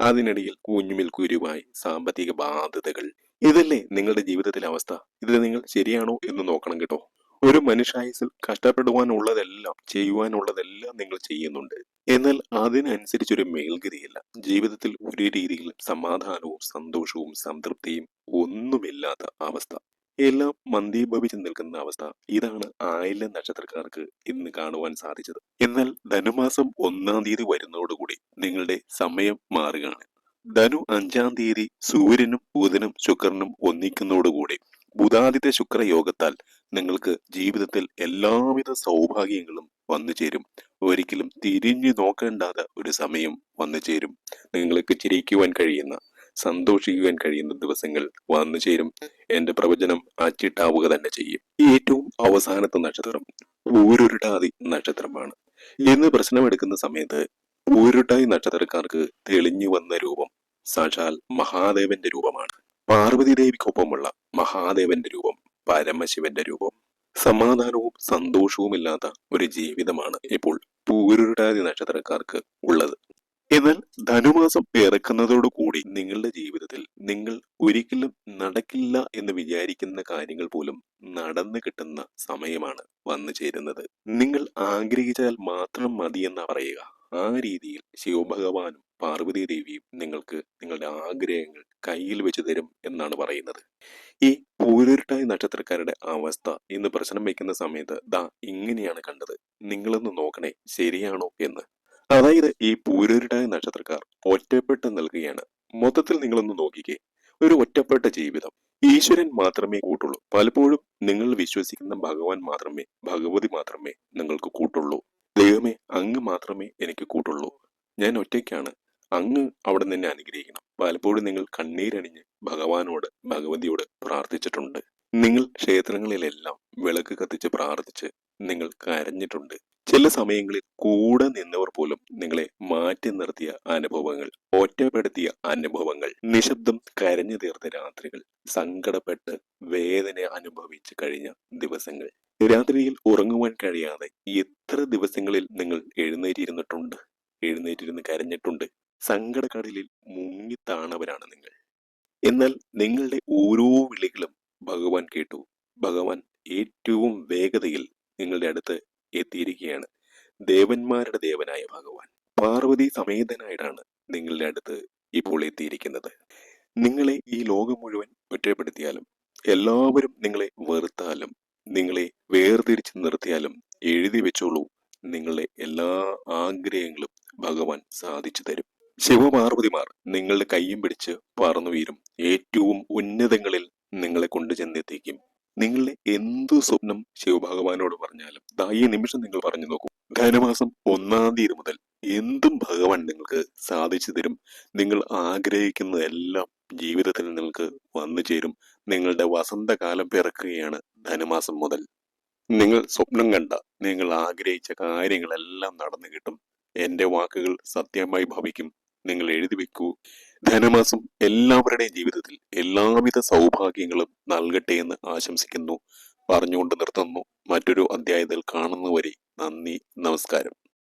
അതിനിടയിൽ കുഞ്ഞുമിൽ കുരുവായി സാമ്പത്തിക ബാധ്യതകൾ. ഇതല്ലേ നിങ്ങളുടെ ജീവിതത്തിലെ അവസ്ഥ? ഇത് നിങ്ങൾ ശരിയാണോ എന്ന് നോക്കണം കേട്ടോ. ഒരു മനുഷ്യായുസിൽ കഷ്ടപ്പെടുവാനുള്ളതെല്ലാം ചെയ്യുവാനുള്ളതെല്ലാം നിങ്ങൾ ചെയ്യുന്നുണ്ട്. എന്നാൽ അതിനനുസരിച്ചൊരു മേൽഗതിയില്ല. ജീവിതത്തിൽ ഒരു രീതിയിലും സമാധാനവും സന്തോഷവും സംതൃപ്തിയും ഒന്നുമില്ലാത്ത അവസ്ഥ. എല്ലാം മന്ദീഭവിച്ച് നിൽക്കുന്ന അവസ്ഥ. ഇതാണ് ആയില്യം നക്ഷത്രക്കാർക്ക് ഇന്ന് കാണുവാൻ സാധിച്ചത്. എന്നാൽ ധനുമാസം 1-ാം തീയതി വരുന്നതോടുകൂടി നിങ്ങളുടെ സമയം മാറുകയാണ്. ധനു 5-ാം തീയതി സൂര്യനും ബുധനും ശുക്രനും ഒന്നിക്കുന്നതോടുകൂടി ബുധാദിത്യ ശുക്ര യോഗത്താൽ നിങ്ങൾക്ക് ജീവിതത്തിൽ എല്ലാവിധ സൗഭാഗ്യങ്ങളും വന്നു ചേരും. ഒരിക്കലും തിരിഞ്ഞു നോക്കേണ്ടാത്ത ഒരു സമയം വന്നു ചേരും. നിങ്ങൾക്ക് ചിരിക്കുവാൻ കഴിയുന്ന, സന്തോഷിക്കുവാൻ കഴിയുന്ന ദിവസങ്ങൾ വന്നു ചേരും. എന്റെ പ്രവചനം അച്ചിട്ടാവുക തന്നെ ചെയ്യും. ഏറ്റവും അവസാനത്തെ നക്ഷത്രം പൂരുരുട്ടാതി നക്ഷത്രമാണ്. എന്ന് പ്രശ്നമെടുക്കുന്ന സമയത്ത് പൂരുരുട്ടാതി നക്ഷത്രക്കാർക്ക് തെളിഞ്ഞു വന്ന രൂപം സാക്ഷാൽ മഹാദേവന്റെ രൂപമാണ്. പാർവതി ദേവിക്കൊപ്പമുള്ള മഹാദേവന്റെ രൂപം, പരമശിവന്റെ രൂപം. സമാധാനവും സന്തോഷവും ഇല്ലാത്ത ഒരു ജീവിതമാണ് ഇപ്പോൾ പൂരുരുട്ടാതി നക്ഷത്രക്കാർക്ക് ഉള്ളത്. എന്നാൽ ധനുമാസം പിറക്കുന്നതോടു കൂടി നിങ്ങളുടെ ജീവിതത്തിൽ നിങ്ങൾ ഒരിക്കലും നടക്കില്ല എന്ന് വിചാരിക്കുന്ന കാര്യങ്ങൾ പോലും നടന്നു കിട്ടുന്ന സമയമാണ് വന്നു ചേരുന്നത്. നിങ്ങൾ ആഗ്രഹിച്ചാൽ മാത്രം മതിയെന്നാ പറയുക. ആ രീതിയിൽ ശിവഭഗവാനും പാർവതി ദേവിയും നിങ്ങൾക്ക് നിങ്ങളുടെ ആഗ്രഹങ്ങൾ കയ്യിൽ വെച്ച് തരും എന്നാണ് പറയുന്നത്. ഈ പൂരുരുട്ടാതി നക്ഷത്രക്കാരുടെ അവസ്ഥ ഇന്ന് പ്രശ്നം വയ്ക്കുന്ന സമയത്ത് ദാ ഇങ്ങനെയാണ് കണ്ടത്. നിങ്ങളൊന്ന് നോക്കണേ ശരിയാണോ എന്ന്. അതായത് ഈ പൂരുരുട്ടാതി നക്ഷത്രക്കാർ ഒറ്റപ്പെട്ട് നിൽക്കുകയാണ്. മൊത്തത്തിൽ നിങ്ങളൊന്ന് നോക്കിക്കേ. ഒരു ഒറ്റപ്പെട്ട ജീവിതം. ഈശ്വരൻ മാത്രമേ കൂട്ടുള്ളൂ. പലപ്പോഴും നിങ്ങൾ വിശ്വസിക്കുന്ന ഭഗവാൻ മാത്രമേ, ഭഗവതി മാത്രമേ നിങ്ങൾക്ക് കൂട്ടുള്ളൂ. ദൈവമേ, അങ്ങ് മാത്രമേ എനിക്ക് കൂട്ടുള്ളൂ. ഞാൻ ഒറ്റയ്ക്കാണ്. അങ്ങ് അവിടെ നിന്നെ അനുഗ്രഹിക്കണം. പലപ്പോഴും നിങ്ങൾ കണ്ണീരണിഞ്ഞ് ഭഗവാനോട് ഭഗവതിയോട് പ്രാർത്ഥിച്ചിട്ടുണ്ട്. നിങ്ങൾ ക്ഷേത്രങ്ങളിലെല്ലാം വിളക്ക് കത്തിച്ച് പ്രാർത്ഥിച്ച് നിങ്ങൾ കരഞ്ഞിട്ടുണ്ട്. ചില സമയങ്ങളിൽ കൂടെ നിന്നവർ പോലും നിങ്ങളെ മാറ്റി നിർത്തിയ അനുഭവങ്ങൾ, ഒറ്റപ്പെടുത്തിയ അനുഭവങ്ങൾ, നിശബ്ദം കരഞ്ഞു തീർത്ത രാത്രികൾ, സങ്കടപ്പെട്ട് വേദന അനുഭവിച്ചു കഴിഞ്ഞ ദിവസങ്ങൾ, രാത്രിയിൽ ഉറങ്ങുവാൻ കഴിയാതെ എത്ര ദിവസങ്ങളിൽ നിങ്ങൾ എഴുന്നേറ്റിരുന്ന് കരഞ്ഞിട്ടുണ്ട്. സങ്കടക്കടലിൽ മുങ്ങിത്താണവരാണ് നിങ്ങൾ. എന്നാൽ നിങ്ങളുടെ ഓരോ വിളികളും ഭഗവാൻ കേട്ടു. ഭഗവാൻ ഏറ്റവും വേഗതയിൽ നിങ്ങളുടെ അടുത്ത് എത്തിയിരിക്കുകയാണ്. ദേവന്മാരുടെ ദേവനായ ഭഗവാൻ പാർവതി സമേതനായിട്ടാണ് നിങ്ങളുടെ അടുത്ത് ഇപ്പോൾ എത്തിയിരിക്കുന്നത്. നിങ്ങളെ ഈ ലോകം മുഴുവൻ ഒറ്റപ്പെടുത്തിയാലും, എല്ലാവരും നിങ്ങളെ വെറുത്താലും, നിങ്ങളെ വേർതിരിച്ച് നിർത്തിയാലും എഴുതി വെച്ചോളൂ, നിങ്ങളുടെ എല്ലാ ആഗ്രഹങ്ങളും ഭഗവാൻ സാധിച്ചു തരും. ശിവപാർവതിമാർ നിങ്ങളുടെ കയ്യും പിടിച്ച് പറന്നുയരും. ഏറ്റവും ഉന്നതങ്ങളിൽ നിങ്ങളെ കൊണ്ടു ചെന്നെത്തിക്കും. നിങ്ങളുടെ എന്തു സ്വപ്നം ശിവഭഗവാനോട് പറഞ്ഞാലും ഈ നിമിഷം നിങ്ങൾ പറഞ്ഞു നോക്കൂ. ധനുമാസം 1-ാം തീയതി മുതൽ എന്തും ഭഗവാൻ നിങ്ങൾക്ക് സാധിച്ചു തരും. നിങ്ങൾ ആഗ്രഹിക്കുന്നതെല്ലാം ജീവിതത്തിൽ നിങ്ങൾക്ക് വന്നു ചേരും. നിങ്ങളുടെ വസന്തകാലം പിറക്കുകയാണ് ധനുമാസം മുതൽ. നിങ്ങൾ സ്വപ്നം കണ്ട, നിങ്ങൾ ആഗ്രഹിച്ച കാര്യങ്ങളെല്ലാം നടന്നു കിട്ടും. എന്റെ വാക്കുകൾ സത്യമായി ഭവിക്കും. നിങ്ങൾ എഴുതി വെക്കൂ. ധനുമാസം എല്ലാവരുടെയും ജീവിതത്തിൽ എല്ലാവിധ സൗഭാഗ്യങ്ങളും നൽകട്ടെ എന്ന് ആശംസിക്കുന്നു. പറഞ്ഞുകൊണ്ട് നിർത്തുന്നു. മറ്റൊരു അധ്യായത്തിൽ കാണുന്നവരെ നന്ദി, നമസ്കാരം.